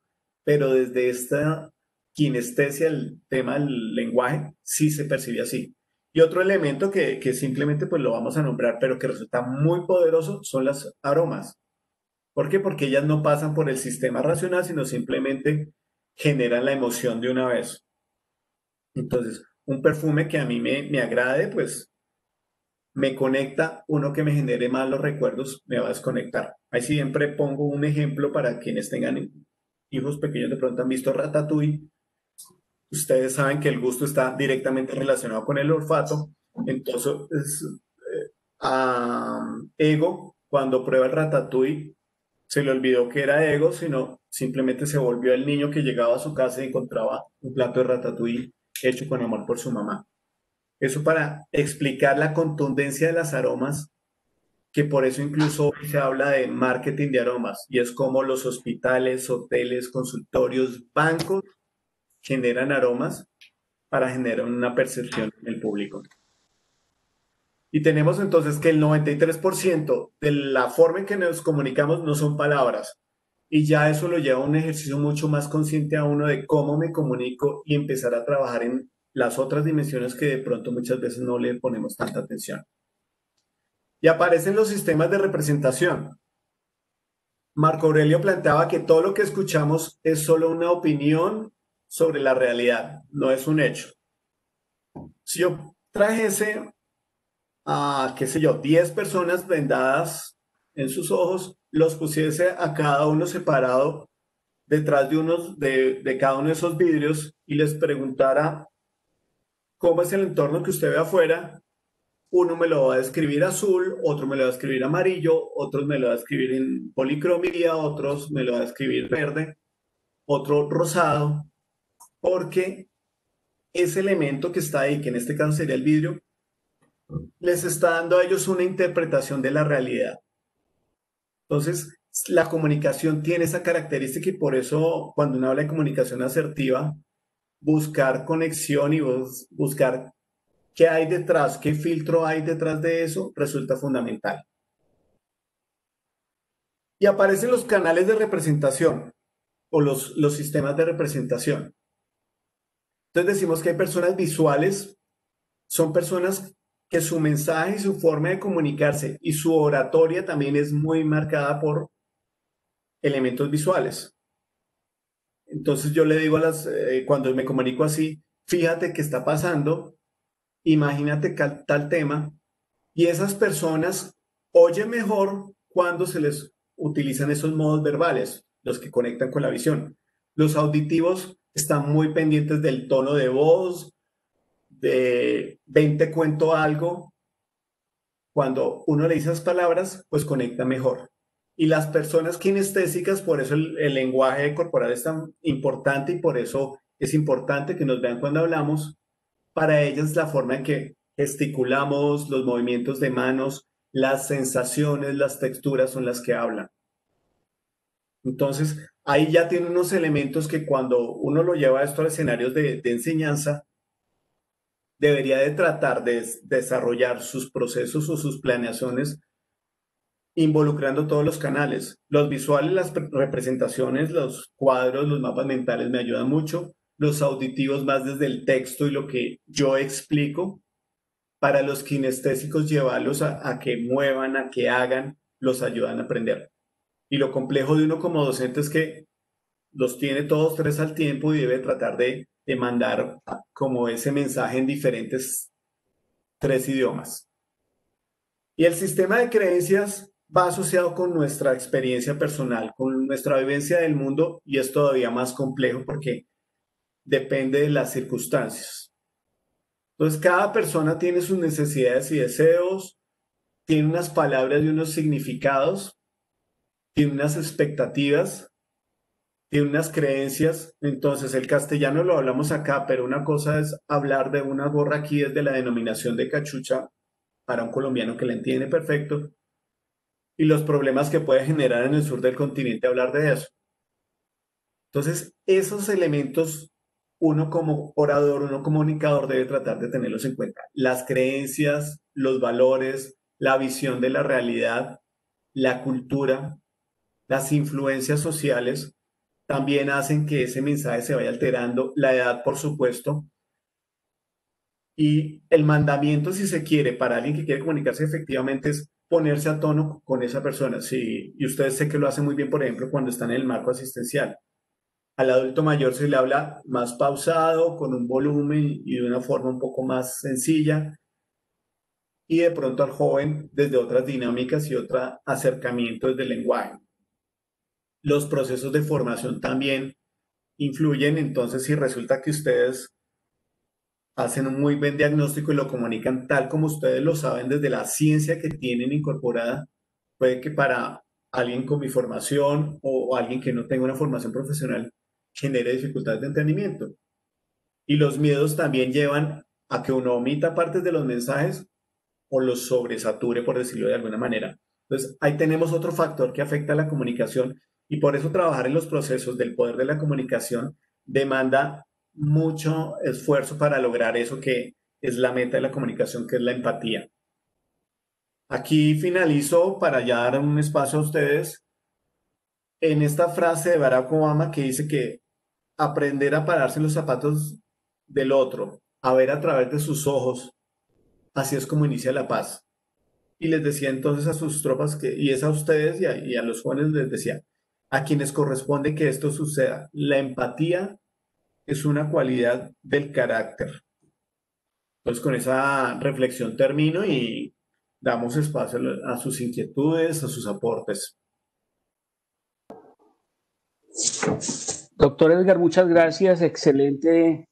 Pero desde esta kinestesia, el tema del lenguaje, sí se percibe así. Y otro elemento que simplemente pues lo vamos a nombrar, pero que resulta muy poderoso, son las aromas. ¿Por qué? Porque ellas no pasan por el sistema racional, sino simplemente generan la emoción de una vez. Entonces, un perfume que a mí me agrade, pues me conecta, uno que me genere malos recuerdos, me va a desconectar. Ahí siempre pongo un ejemplo para quienes tengan hijos pequeños, de pronto han visto Ratatouille. Ustedes saben que el gusto está directamente relacionado con el olfato. Entonces, a Ego, cuando prueba el Ratatouille, se le olvidó que era Ego, sino simplemente se volvió el niño que llegaba a su casa y encontraba un plato de Ratatouille hecho con amor por su mamá. Eso para explicar la contundencia de las aromas, que por eso incluso hoy se habla de marketing de aromas, y es como los hospitales, hoteles, consultorios, bancos generan aromas para generar una percepción en el público. Y tenemos entonces que el 93% de la forma en que nos comunicamos no son palabras. Y ya eso lo lleva a un ejercicio mucho más consciente a uno de cómo me comunico y empezar a trabajar en las otras dimensiones que de pronto muchas veces no le ponemos tanta atención. Y aparecen los sistemas de representación. Marco Aurelio planteaba que todo lo que escuchamos es solo una opinión sobre la realidad, no es un hecho. Si yo trajese a, qué sé yo, 10 personas vendadas en sus ojos, los pusiese a cada uno separado detrás de cada uno de esos vidrios y les preguntara cómo es el entorno que usted ve afuera, uno me lo va a describir azul, otro me lo va a describir amarillo, otros me lo va a describir en policromía, otros me lo va a describir verde, otro rosado, porque ese elemento que está ahí, que en este caso sería el vidrio, les está dando a ellos una interpretación de la realidad. Entonces, la comunicación tiene esa característica y por eso cuando uno habla de comunicación asertiva, buscar conexión y buscar qué hay detrás, qué filtro hay detrás de eso, resulta fundamental. Y aparecen los canales de representación o los sistemas de representación. Entonces decimos que hay personas visuales, son personas que su mensaje y su forma de comunicarse y su oratoria también es muy marcada por elementos visuales. Entonces yo le digo cuando me comunico así, fíjate qué está pasando, imagínate tal tema, y esas personas oyen mejor cuando se les utilizan esos modos verbales, los que conectan con la visión. Los auditivos están muy pendientes del tono de voz, de ven te cuento algo. Cuando uno le dice esas palabras, pues conecta mejor. Y las personas kinestésicas, por eso el lenguaje corporal es tan importante y por eso es importante que nos vean cuando hablamos. Para ellas la forma en que gesticulamos, los movimientos de manos, las sensaciones, las texturas son las que hablan. Entonces, ahí ya tiene unos elementos que cuando uno lo lleva a estos escenarios de enseñanza, debería de tratar de desarrollar sus procesos o sus planeaciones involucrando todos los canales. Los visuales, las representaciones, los cuadros, los mapas mentales me ayudan mucho. Los auditivos más desde el texto y lo que yo explico. Para los kinestésicos, llevarlos a que muevan, a que hagan, los ayudan a aprender. Y lo complejo de uno como docente es que los tiene todos tres al tiempo y debe tratar de mandar como ese mensaje en diferentes tres idiomas. Y el sistema de creencias va asociado con nuestra experiencia personal, con nuestra vivencia del mundo y es todavía más complejo porque depende de las circunstancias. Entonces, cada persona tiene sus necesidades y deseos, tiene unas palabras y unos significados, tiene unas expectativas, tiene unas creencias. Entonces, el castellano lo hablamos acá, pero una cosa es hablar de una gorra aquí desde la denominación de cachucha para un colombiano que la entiende perfecto y los problemas que puede generar en el sur del continente hablar de eso. Entonces, esos elementos, uno como orador, uno como comunicador debe tratar de tenerlos en cuenta. Las creencias, los valores, la visión de la realidad, la cultura, las influencias sociales también hacen que ese mensaje se vaya alterando. La edad, por supuesto. Y el mandamiento, si se quiere, para alguien que quiere comunicarse efectivamente es ponerse a tono con esa persona. Sí, y ustedes sé que lo hacen muy bien, por ejemplo, cuando están en el marco asistencial. Al adulto mayor se le habla más pausado, con un volumen y de una forma un poco más sencilla. Y de pronto al joven desde otras dinámicas y otro acercamiento desde el lenguaje. Los procesos de formación también influyen, entonces si resulta que ustedes hacen un muy buen diagnóstico y lo comunican tal como ustedes lo saben desde la ciencia que tienen incorporada, puede que para alguien con mi formación o alguien que no tenga una formación profesional genere dificultades de entendimiento. Y los miedos también llevan a que uno omita partes de los mensajes o los sobresature, por decirlo de alguna manera. Entonces, ahí tenemos otro factor que afecta a la comunicación y por eso trabajar en los procesos del poder de la comunicación demanda mucho esfuerzo para lograr eso que es la meta de la comunicación, que es la empatía. Aquí finalizo para ya dar un espacio a ustedes en esta frase de Barack Obama que dice que aprender a pararse en los zapatos del otro, a ver a través de sus ojos, así es como inicia la paz. Y les decía entonces a sus tropas que, y es a ustedes y a los jóvenes les decía, a quienes corresponde que esto suceda. La empatía es una cualidad del carácter. Entonces con esa reflexión termino y damos espacio a sus inquietudes, a sus aportes. Doctor Edgar, muchas gracias. Excelente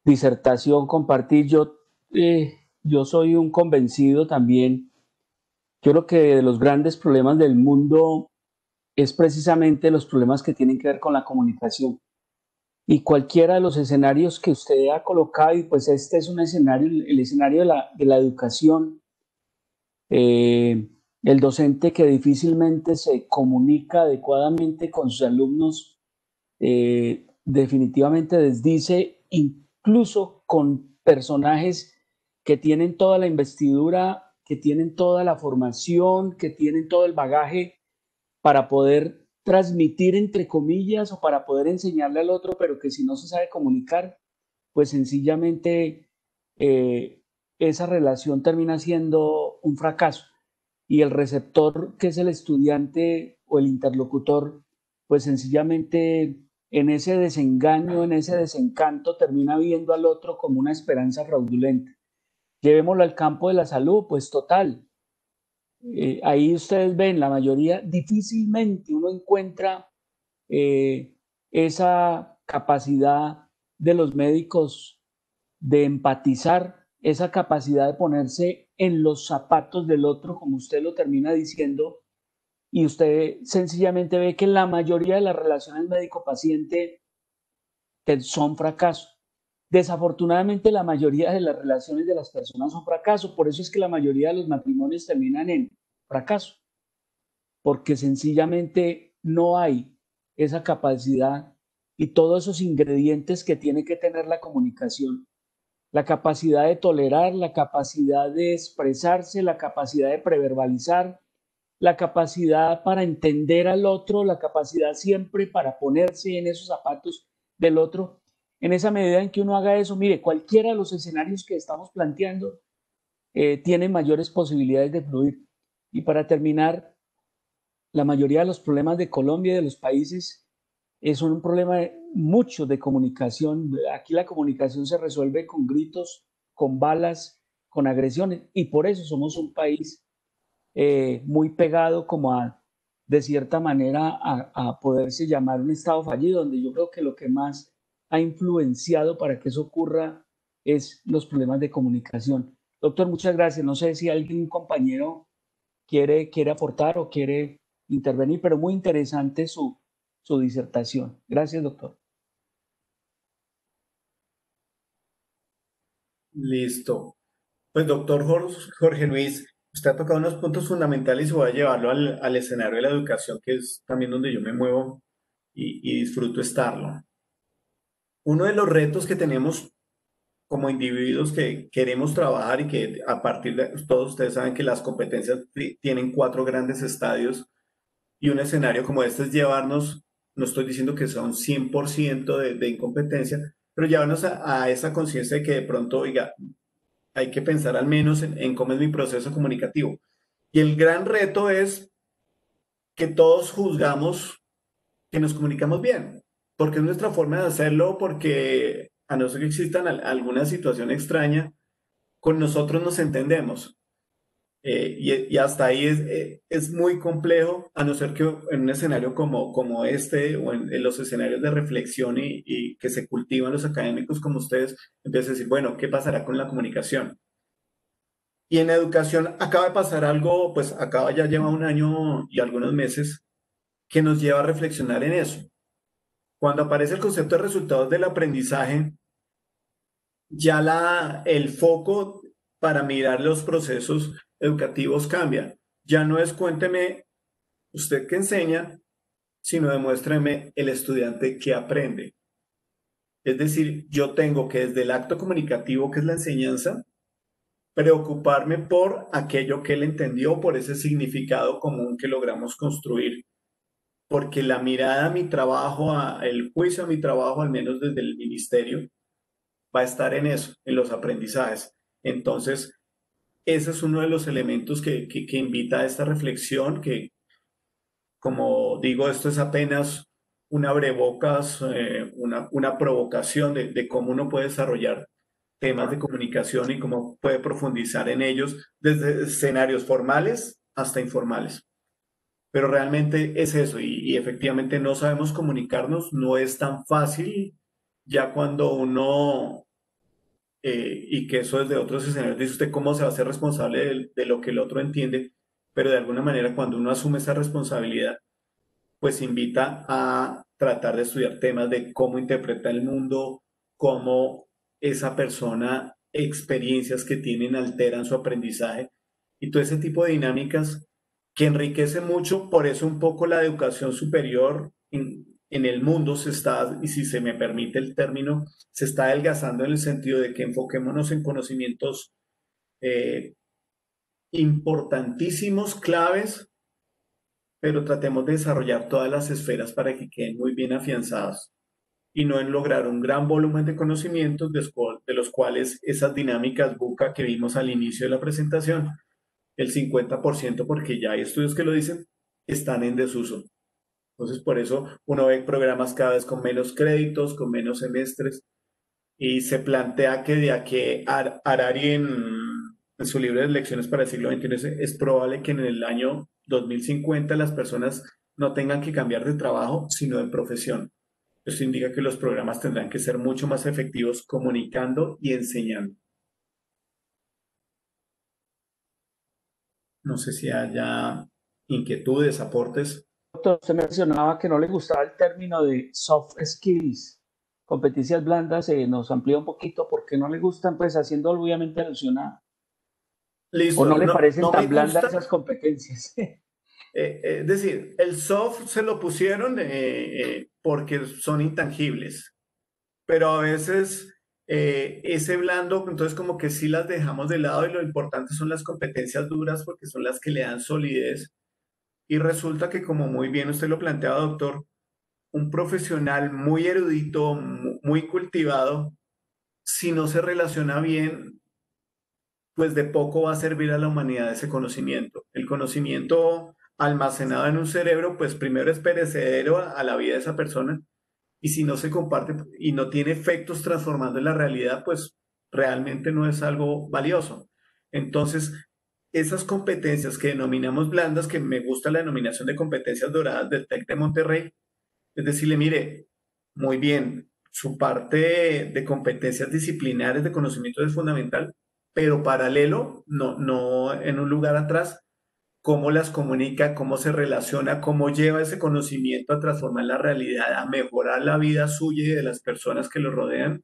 disertación compartir. Yo soy un convencido también. Yo creo que de los grandes problemas del mundo es precisamente los problemas que tienen que ver con la comunicación. Y cualquiera de los escenarios que usted ha colocado, y pues este es un escenario, el escenario de la educación, el docente que difícilmente se comunica adecuadamente con sus alumnos, definitivamente desdice incluso con personajes que tienen toda la investidura, que tienen toda la formación, que tienen todo el bagaje para poder transmitir entre comillas o para poder enseñarle al otro, pero que si no se sabe comunicar, pues sencillamente esa relación termina siendo un fracaso y el receptor, que es el estudiante o el interlocutor, pues sencillamente en ese desengaño, en ese desencanto, termina viendo al otro como una esperanza fraudulenta. Llevémoslo al campo de la salud, pues total. Ahí ustedes ven, la mayoría, difícilmente uno encuentra eh, esa capacidad de los médicos de empatizar, esa capacidad de ponerse en los zapatos del otro, como usted lo termina diciendo, y usted sencillamente ve que la mayoría de las relaciones médico-paciente son fracaso. Desafortunadamente, la mayoría de las relaciones de las personas son fracaso, por eso es que la mayoría de los matrimonios terminan en fracaso, porque sencillamente no hay esa capacidad y todos esos ingredientes que tiene que tener la comunicación, la capacidad de tolerar, la capacidad de expresarse, la capacidad de preverbalizar, la capacidad para entender al otro, la capacidad siempre para ponerse en esos zapatos del otro. En esa medida en que uno haga eso, mire, cualquiera de los escenarios que estamos planteando tiene mayores posibilidades de fluir. Y para terminar, la mayoría de los problemas de Colombia y de los países son un problema mucho de comunicación. Aquí la comunicación se resuelve con gritos, con balas, con agresiones, y por eso somos un país muy pegado como a, de cierta manera, a poderse llamar un estado fallido, donde yo creo que lo que más ha influenciado para que eso ocurra es los problemas de comunicación. Doctor, muchas gracias. No sé si algún compañero quiere aportar o quiere intervenir, pero muy interesante su disertación. Gracias, doctor. Listo. Pues doctor Jorge Luis, usted ha tocado unos puntos fundamentales y voy a llevarlo al escenario de la educación, que es también donde yo me muevo y disfruto estarlo. Uno de los retos que tenemos como individuos que queremos trabajar y que a partir de todos ustedes saben que las competencias tienen cuatro grandes estadios y un escenario como este es llevarnos, no estoy diciendo que son 100% de incompetencia, pero llevarnos a esa conciencia de que de pronto, oiga, hay que pensar al menos en cómo es mi proceso comunicativo. Y el gran reto es que todos juzgamos que nos comunicamos bien, porque es nuestra forma de hacerlo, porque a no ser que existan alguna situación extraña, con nosotros nos entendemos. Y hasta ahí es muy complejo, a no ser que en un escenario como este o en los escenarios de reflexión y que se cultivan los académicos como ustedes, empiecen a decir, bueno, ¿qué pasará con la comunicación? Y en educación acaba de pasar algo, pues acaba ya lleva un año y algunos meses que nos lleva a reflexionar en eso. Cuando aparece el concepto de resultados del aprendizaje, ya el foco para mirar los procesos educativos cambia. Ya no es cuénteme usted qué enseña, sino demuéstreme el estudiante que aprende. Es decir, yo tengo que desde el acto comunicativo, que es la enseñanza, preocuparme por aquello que él entendió, por ese significado común que logramos construir. Porque la mirada a mi trabajo, el juicio a mi trabajo, al menos desde el ministerio, va a estar en eso, en los aprendizajes. Entonces, ese es uno de los elementos que invita a esta reflexión, que como digo, esto es apenas un abrebocas, una provocación de cómo uno puede desarrollar temas de comunicación y cómo puede profundizar en ellos desde escenarios formales hasta informales. Pero realmente es eso y efectivamente no sabemos comunicarnos, no es tan fácil ya cuando uno, y que eso desde otros escenarios, dice usted cómo se va a hacer responsable de lo que el otro entiende, pero de alguna manera cuando uno asume esa responsabilidad, pues invita a tratar de estudiar temas de cómo interpreta el mundo, cómo esa persona, experiencias que tienen alteran su aprendizaje y todo ese tipo de dinámicas que enriquece mucho. Por eso un poco la educación superior en el mundo se está, y si se me permite el término, se está adelgazando en el sentido de que enfoquémonos en conocimientos eh, importantísimos, claves, pero tratemos de desarrollar todas las esferas para que queden muy bien afianzadas y no en lograr un gran volumen de conocimientos de los cuales esas dinámicas buca que vimos al inicio de la presentación, el 50%, porque ya hay estudios que lo dicen, están en desuso. Entonces, por eso uno ve programas cada vez con menos créditos, con menos semestres, y se plantea que de aquí a Harari en su libro de Lecciones para el siglo XXI es probable que en el año 2050 las personas no tengan que cambiar de trabajo, sino de profesión. Esto indica que los programas tendrán que ser mucho más efectivos comunicando y enseñando. No sé si haya inquietudes, aportes. Doctor, usted mencionaba que no le gustaba el término de soft skills, competencias blandas, nos amplía un poquito por qué no le gustan, pues haciendo obviamente alusión a, o no Listo, le parecen no me tan blandas gusta. esas competencias. Es decir, el soft se lo pusieron porque son intangibles, pero a veces ese blando, entonces como que sí las dejamos de lado y lo importante son las competencias duras porque son las que le dan solidez. Y resulta que, como muy bien usted lo planteaba, doctor, un profesional muy erudito, muy cultivado, si no se relaciona bien, pues de poco va a servir a la humanidad ese conocimiento. El conocimiento almacenado en un cerebro, pues primero es perecedero a la vida de esa persona, y si no se comparte y no tiene efectos transformando en la realidad, pues realmente no es algo valioso. Entonces, esas competencias que denominamos blandas, que me gusta la denominación de competencias doradas del TEC de Monterrey, es decirle, mire, muy bien, su parte de competencias disciplinares de conocimiento es fundamental, pero paralelo, no en un lugar atrás, cómo las comunica, cómo se relaciona, cómo lleva ese conocimiento a transformar la realidad, a mejorar la vida suya y de las personas que lo rodean,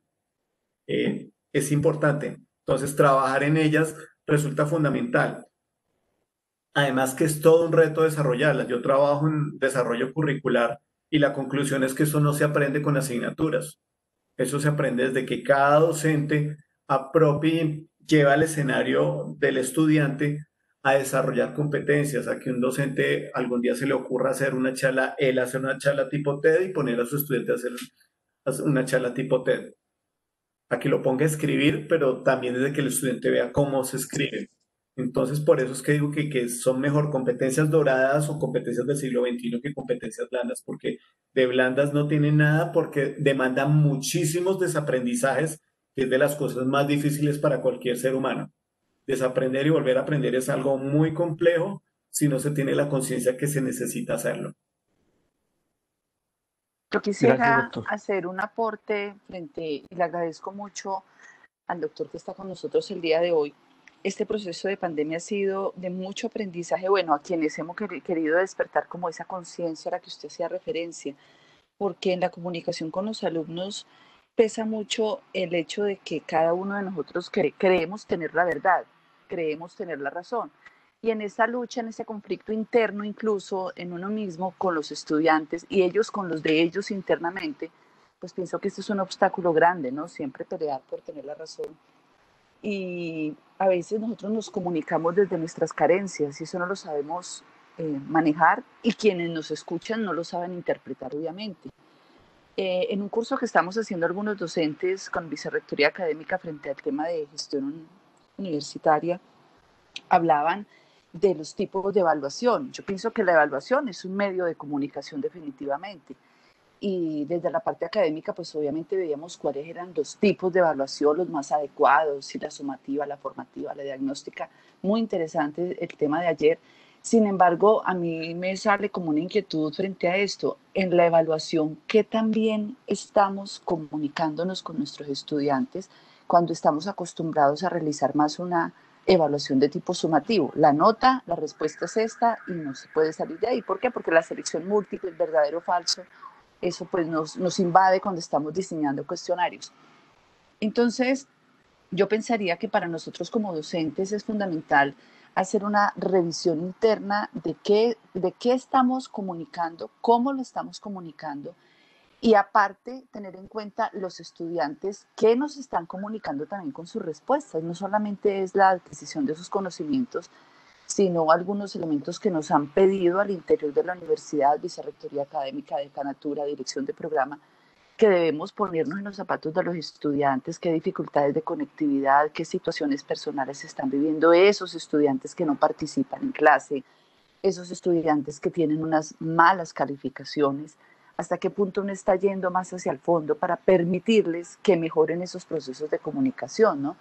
es importante. Entonces, trabajar en ellas resulta fundamental. Además que es todo un reto desarrollarlas. Yo trabajo en desarrollo curricular y la conclusión es que eso no se aprende con asignaturas. Eso se aprende desde que cada docente apropie y lleva al escenario del estudiante a desarrollar competencias, a que un docente algún día se le ocurra hacer una charla, él hacer una charla tipo TED y poner a su estudiante a hacer una charla tipo TED, a que lo ponga a escribir, pero también desde que el estudiante vea cómo se escribe. Entonces, por eso es que digo que son mejor competencias doradas o competencias del siglo XXI que competencias blandas, porque de blandas no tienen nada, porque demandan muchísimos desaprendizajes, que es de las cosas más difíciles para cualquier ser humano. Desaprender y volver a aprender es algo muy complejo si no se tiene la conciencia que se necesita hacerlo. Yo Gracias, quisiera doctor. hacer un aporte y le agradezco mucho al doctor que está con nosotros el día de hoy. Este proceso de pandemia ha sido de mucho aprendizaje, bueno, a quienes hemos querido despertar como esa conciencia a la que usted hacía referencia, porque en la comunicación con los alumnos pesa mucho el hecho de que cada uno de nosotros creemos tener la verdad, creemos tener la razón. Y en esa lucha, en ese conflicto interno, incluso en uno mismo con los estudiantes y ellos con los de ellos internamente, pues pienso que este es un obstáculo grande, ¿no? Siempre pelear por tener la razón. Y a veces nosotros nos comunicamos desde nuestras carencias y eso no lo sabemos manejar y quienes nos escuchan no lo saben interpretar, obviamente. En un curso que estamos haciendo algunos docentes con Vicerrectoría Académica frente al tema de gestión universitaria, hablaban de los tipos de evaluación. Yo pienso que la evaluación es un medio de comunicación definitivamente. Y desde la parte académica, pues obviamente veíamos cuáles eran los tipos de evaluación, los más adecuados, si la sumativa, la formativa, la diagnóstica. Muy interesante el tema de ayer. Sin embargo, a mí me sale como una inquietud frente a esto. En la evaluación, ¿qué también estamos comunicándonos con nuestros estudiantes cuando estamos acostumbrados a realizar más una evaluación de tipo sumativo? La nota, la respuesta es esta y no se puede salir de ahí. ¿Por qué? Porque la selección múltiple, el verdadero o falso, eso pues nos invade cuando estamos diseñando cuestionarios. Entonces, yo pensaría que para nosotros como docentes es fundamental hacer una revisión interna de qué estamos comunicando, cómo lo estamos comunicando y aparte tener en cuenta los estudiantes que nos están comunicando también con sus respuestas. No solamente es la adquisición de sus conocimientos, sino algunos elementos que nos han pedido al interior de la universidad, vicerrectoría académica, decanatura, dirección de programa, que debemos ponernos en los zapatos de los estudiantes, qué dificultades de conectividad, qué situaciones personales están viviendo esos estudiantes que no participan en clase, esos estudiantes que tienen unas malas calificaciones, hasta qué punto uno está yendo más hacia el fondo para permitirles que mejoren esos procesos de comunicación, ¿no?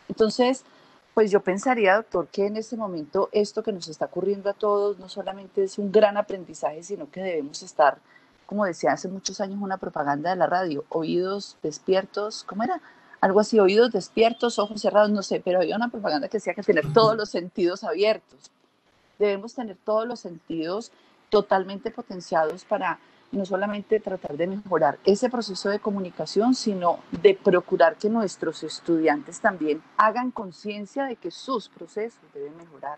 Entonces, pues yo pensaría, doctor, que en este momento esto que nos está ocurriendo a todos no solamente es un gran aprendizaje, sino que debemos estar, como decía hace muchos años una propaganda de la radio, oídos despiertos, ¿cómo era? Algo así, oídos despiertos, ojos cerrados, no sé, pero había una propaganda que decía que tener todos los sentidos abiertos. Debemos tener todos los sentidos totalmente potenciados para no solamente tratar de mejorar ese proceso de comunicación, sino de procurar que nuestros estudiantes también hagan conciencia de que sus procesos deben mejorar.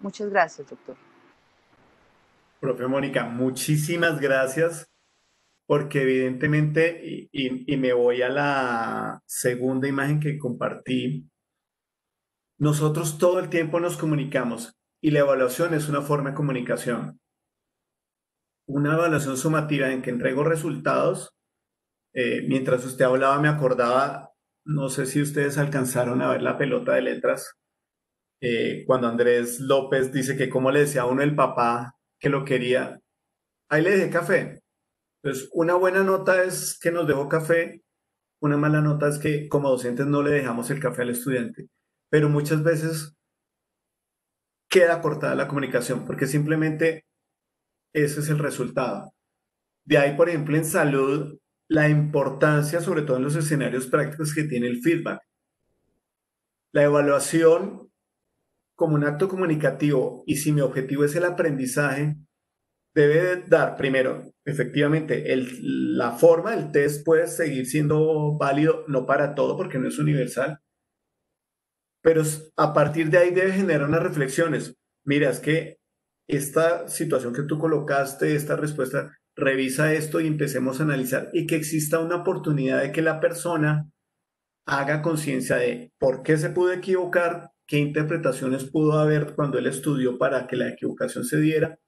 Muchas gracias, doctor. Profe Mónica, muchísimas gracias porque evidentemente, y me voy a la segunda imagen que compartí, nosotros todo el tiempo nos comunicamos y la evaluación es una forma de comunicación. Una evaluación sumativa en que entrego resultados. Mientras usted hablaba me acordaba, no sé si ustedes alcanzaron a ver la pelota de letras, cuando Andrés López dice que como le decía a uno el papá que lo quería, ahí le dejé café. Entonces, una buena nota es que nos dejó café, una mala nota es que como docentes no le dejamos el café al estudiante, pero muchas veces queda cortada la comunicación porque simplemente ese es el resultado. De ahí, por ejemplo, en salud, la importancia, sobre todo en los escenarios prácticos, que tiene el feedback. La evaluación como un acto comunicativo y si mi objetivo es el aprendizaje, debe dar primero, efectivamente, la forma del test puede seguir siendo válido, no para todo porque no es universal, pero a partir de ahí debe generar unas reflexiones. Mira, es que esta situación que tú colocaste, esta respuesta, revisa esto y empecemos a analizar y que exista una oportunidad de que la persona haga conciencia de por qué se pudo equivocar, qué interpretaciones pudo haber cuando él estudió para que la equivocación se diera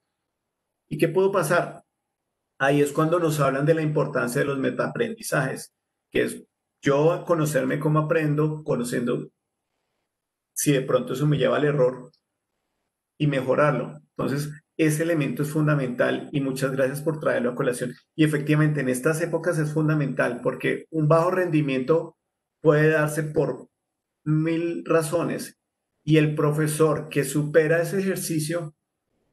y qué pudo pasar. Ahí es cuando nos hablan de la importancia de los metaaprendizajes, que es yo conocerme cómo aprendo, conociendo si de pronto eso me lleva al error y mejorarlo. Entonces, ese elemento es fundamental y muchas gracias por traerlo a colación. Y efectivamente, en estas épocas es fundamental porque un bajo rendimiento puede darse por mil razones y el profesor que supera ese ejercicio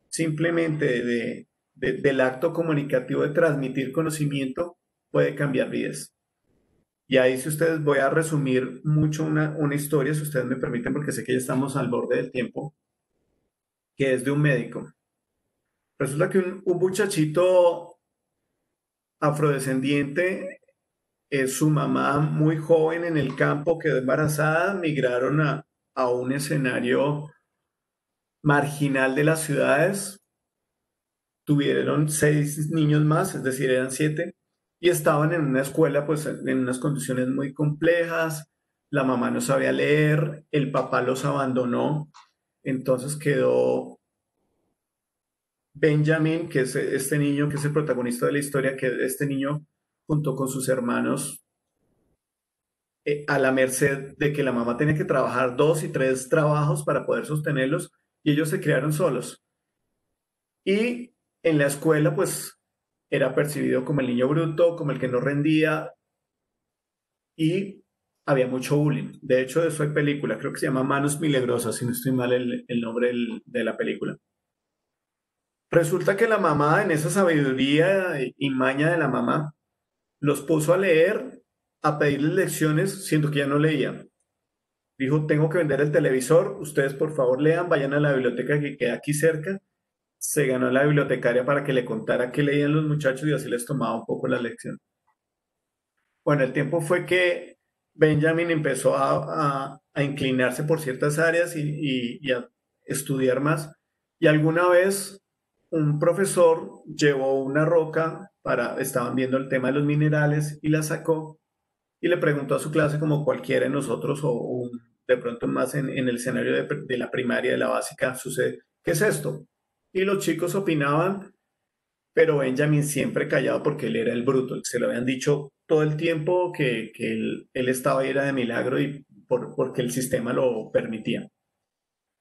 simplemente del acto comunicativo de transmitir conocimiento puede cambiar vidas. Y ahí, si ustedes, voy a resumir mucho una historia, si ustedes me permiten, porque sé que ya estamos al borde del tiempo, que es de un médico. Resulta que un muchachito afrodescendiente, su mamá muy joven en el campo, quedó embarazada, migraron a un escenario marginal de las ciudades, tuvieron 6 niños más, es decir, eran 7, y estaban en una escuela pues en unas condiciones muy complejas, la mamá no sabía leer, el papá los abandonó, entonces quedó Benjamin, que es este niño, que es el protagonista de la historia, que este niño, junto con sus hermanos, a la merced de que la mamá tenía que trabajar 2 y 3 trabajos para poder sostenerlos, y ellos se criaron solos. Y en la escuela, pues, era percibido como el niño bruto, como el que no rendía, y había mucho bullying. De hecho, de eso hay película, creo que se llama Manos Milagrosas, si no estoy mal el nombre de la película. Resulta que la mamá, en esa sabiduría y maña de la mamá, los puso a leer, a pedirles lecciones, siendo que ya no leían. Dijo, tengo que vender el televisor, ustedes por favor lean, vayan a la biblioteca que queda aquí cerca. Se ganó a la bibliotecaria para que le contara qué leían los muchachos y así les tomaba un poco la lección. Bueno, el tiempo fue que Benjamin empezó a inclinarse por ciertas áreas y a estudiar más. Y alguna vez un profesor llevó una roca estaban viendo el tema de los minerales y la sacó y le preguntó a su clase como cualquiera de nosotros de pronto más en el escenario de la primaria, de la básica, sucede, ¿qué es esto? Y los chicos opinaban pero Benjamin siempre callado porque él era el bruto. Se lo habían dicho todo el tiempo que él estaba ahí era de milagro y porque el sistema lo permitía.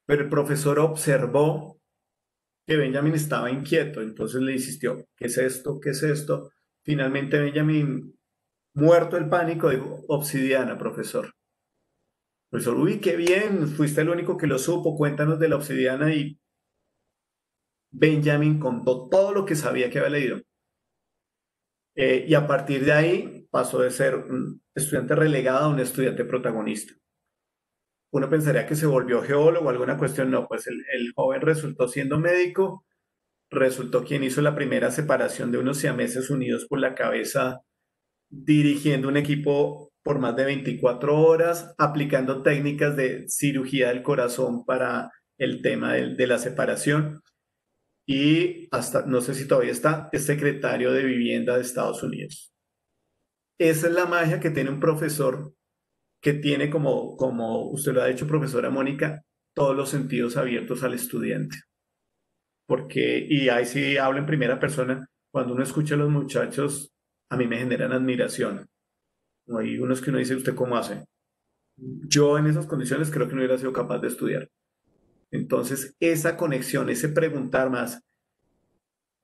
Pero el profesor observó que Benjamin estaba inquieto, entonces le insistió, ¿qué es esto? ¿Qué es esto? Finalmente Benjamin, muerto el pánico, dijo, obsidiana, profesor. Profesor, uy, qué bien, fuiste el único que lo supo, cuéntanos de la obsidiana y Benjamin contó todo lo que sabía que había leído. Y a partir de ahí pasó de ser un estudiante relegado a un estudiante protagonista. Uno pensaría que se volvió geólogo o alguna cuestión, no, pues el joven resultó siendo médico, resultó quien hizo la primera separación de unos siameses unidos por la cabeza, dirigiendo un equipo por más de 24 horas, aplicando técnicas de cirugía del corazón para el tema de la separación. Y hasta, no sé si todavía está, es secretario de Vivienda de Estados Unidos. Esa es la magia que tiene un profesor que tiene, como usted lo ha dicho, profesora Mónica, todos los sentidos abiertos al estudiante. Porque, y ahí sí hablo en primera persona, cuando uno escucha a los muchachos, a mí me generan admiración. ¿No? Hay unos que uno dice, ¿usted cómo hace? Yo en esas condiciones creo que no hubiera sido capaz de estudiar. Entonces, esa conexión, ese preguntar más,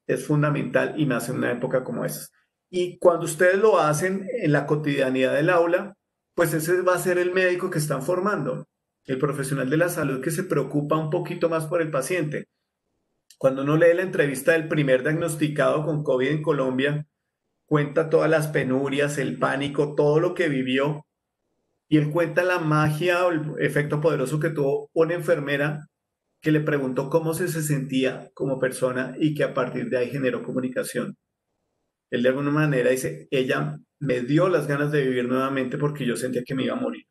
es fundamental y más en una época como esa. Y cuando ustedes lo hacen en la cotidianidad del aula, pues ese va a ser el médico que están formando, el profesional de la salud que se preocupa un poquito más por el paciente. Cuando uno lee la entrevista del primer diagnosticado con COVID en Colombia, cuenta todas las penurias, el pánico, todo lo que vivió, y él cuenta la magia o el efecto poderoso que tuvo una enfermera que le preguntó cómo se sentía como persona y que a partir de ahí generó comunicación. Él de alguna manera dice, ella me dio las ganas de vivir nuevamente porque yo sentía que me iba a morir.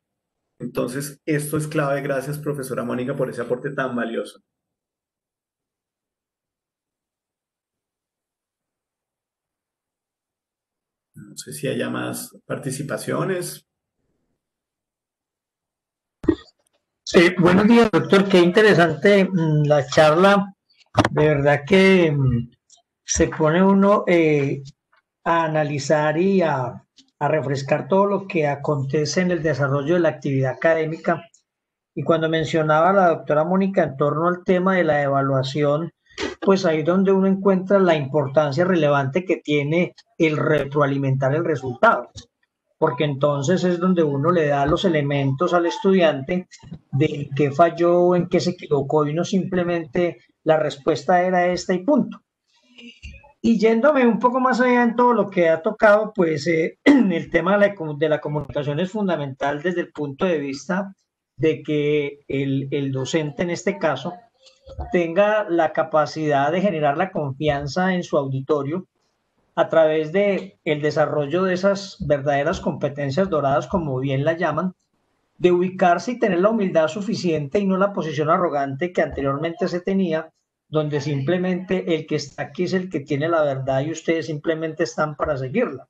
Entonces, esto es clave. Gracias, profesora Mónica, por ese aporte tan valioso. No sé si haya más participaciones. Buenos días, doctor. Qué interesante la charla. De verdad que se pone uno a analizar y a refrescar todo lo que acontece en el desarrollo de la actividad académica. Y cuando mencionaba la doctora Mónica en torno al tema de la evaluación, pues ahí es donde uno encuentra la importancia relevante que tiene el retroalimentar el resultado, porque entonces es donde uno le da los elementos al estudiante de en qué falló, en qué se equivocó, y no simplemente la respuesta era esta y punto. Y yéndome un poco más allá en todo lo que ha tocado, pues el tema de la comunicación es fundamental desde el punto de vista de que el docente en este caso tenga la capacidad de generar la confianza en su auditorio a través de el desarrollo de esas verdaderas competencias doradas, como bien la llaman, de ubicarse y tener la humildad suficiente y no la posición arrogante que anteriormente se tenía, donde simplemente el que está aquí es el que tiene la verdad y ustedes simplemente están para seguirla.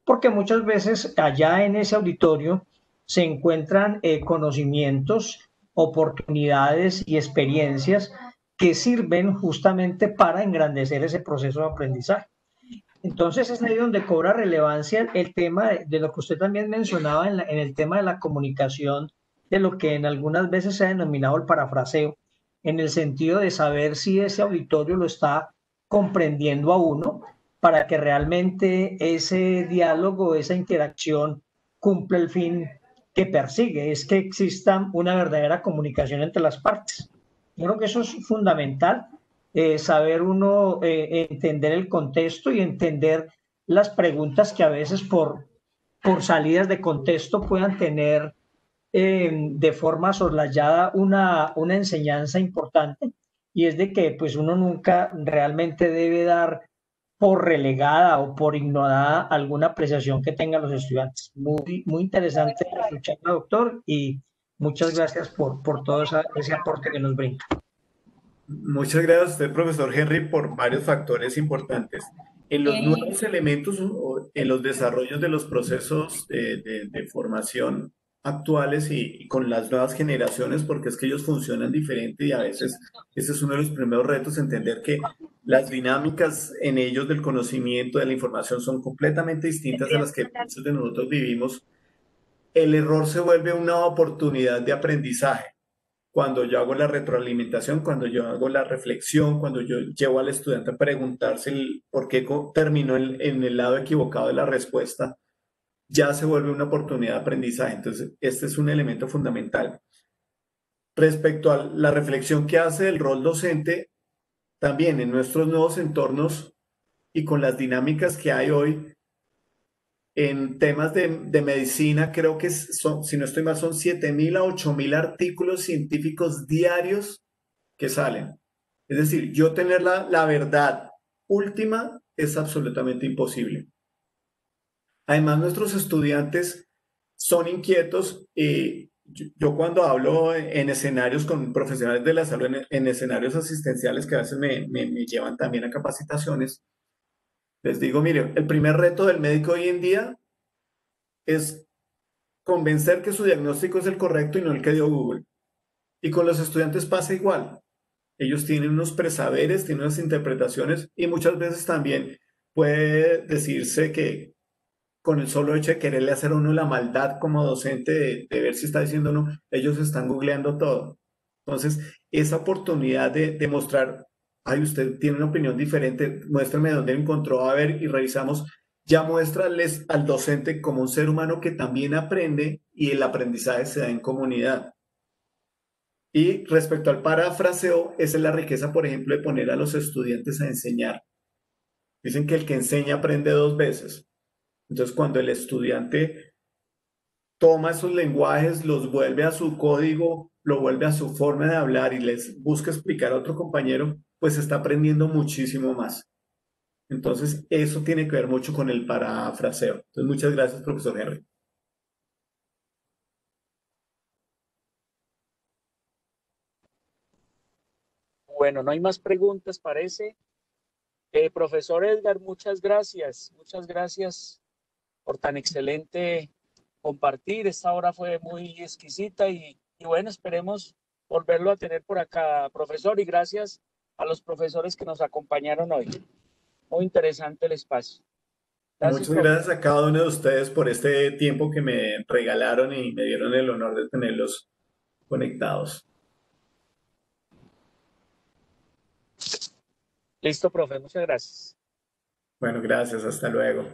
Porque muchas veces allá en ese auditorio se encuentran conocimientos, oportunidades y experiencias que sirven justamente para engrandecer ese proceso de aprendizaje. Entonces es ahí donde cobra relevancia el tema de lo que usted también mencionaba en el tema de la comunicación, de lo que en algunas veces se ha denominado el parafraseo, en el sentido de saber si ese auditorio lo está comprendiendo a uno para que realmente ese diálogo, esa interacción cumpla el fin que persigue, es que exista una verdadera comunicación entre las partes. Yo creo que eso es fundamental, saber uno entender el contexto y entender las preguntas que a veces por salidas de contexto puedan tener de forma soslayada una enseñanza importante, y es de que pues uno nunca realmente debe dar por relegada o por ignorada alguna apreciación que tengan los estudiantes. Muy interesante escucharla, doctor, y muchas gracias por todo ese aporte que nos brinda. Muchas gracias a usted, profesor Henry, por varios factores importantes. En los nuevos elementos, en los desarrollos de los procesos de formación actuales y con las nuevas generaciones, porque es que ellos funcionan diferente y a veces ese es uno de los primeros retos, entender que las dinámicas en ellos del conocimiento, de la información, son completamente distintas a las que muchos de nosotros vivimos. El error se vuelve una oportunidad de aprendizaje. Cuando yo hago la retroalimentación, cuando yo hago la reflexión, cuando yo llevo al estudiante a preguntarse por qué terminó en el lado equivocado de la respuesta, ya se vuelve una oportunidad de aprendizaje. Entonces, este es un elemento fundamental. Respecto a la reflexión que hace el rol docente, también en nuestros nuevos entornos y con las dinámicas que hay hoy, en temas de medicina, creo que son, si no estoy mal, son 7.000 a 8.000 artículos científicos diarios que salen. Es decir, yo tener la verdad última es absolutamente imposible. Además, nuestros estudiantes son inquietos. Yo cuando hablo en escenarios con profesionales de la salud, en escenarios asistenciales que a veces me llevan también a capacitaciones, les digo, mire, el primer reto del médico hoy en día es convencer que su diagnóstico es el correcto y no el que dio Google. Y con los estudiantes pasa igual. Ellos tienen unos presaberes, tienen unas interpretaciones y muchas veces también puede decirse que con el solo hecho de quererle hacer a uno la maldad como docente de ver si está diciendo no, ellos están googleando todo. Entonces, esa oportunidad de mostrar, ay, usted tiene una opinión diferente, muéstrame dónde encontró, a ver, y revisamos, ya muéstrales al docente como un ser humano que también aprende y el aprendizaje se da en comunidad. Y respecto al parafraseo, esa es la riqueza, por ejemplo, de poner a los estudiantes a enseñar. Dicen que el que enseña aprende 2 veces. Entonces, cuando el estudiante toma esos lenguajes, los vuelve a su código, lo vuelve a su forma de hablar y les busca explicar a otro compañero, pues está aprendiendo muchísimo más. Entonces, eso tiene que ver mucho con el parafraseo. Entonces, muchas gracias, profesor Henry. Bueno, no hay más preguntas, parece. Profesor Edgar, muchas gracias. Muchas gracias por tan excelente compartir. Esta hora fue muy exquisita y bueno, esperemos volverlo a tener por acá, profesor, y gracias a los profesores que nos acompañaron hoy. Muy interesante el espacio. Gracias, Muchas profe. gracias a cada uno de ustedes por este tiempo que me regalaron y me dieron el honor de tenerlos conectados. Listo, profe, muchas gracias. Bueno, gracias. Hasta luego.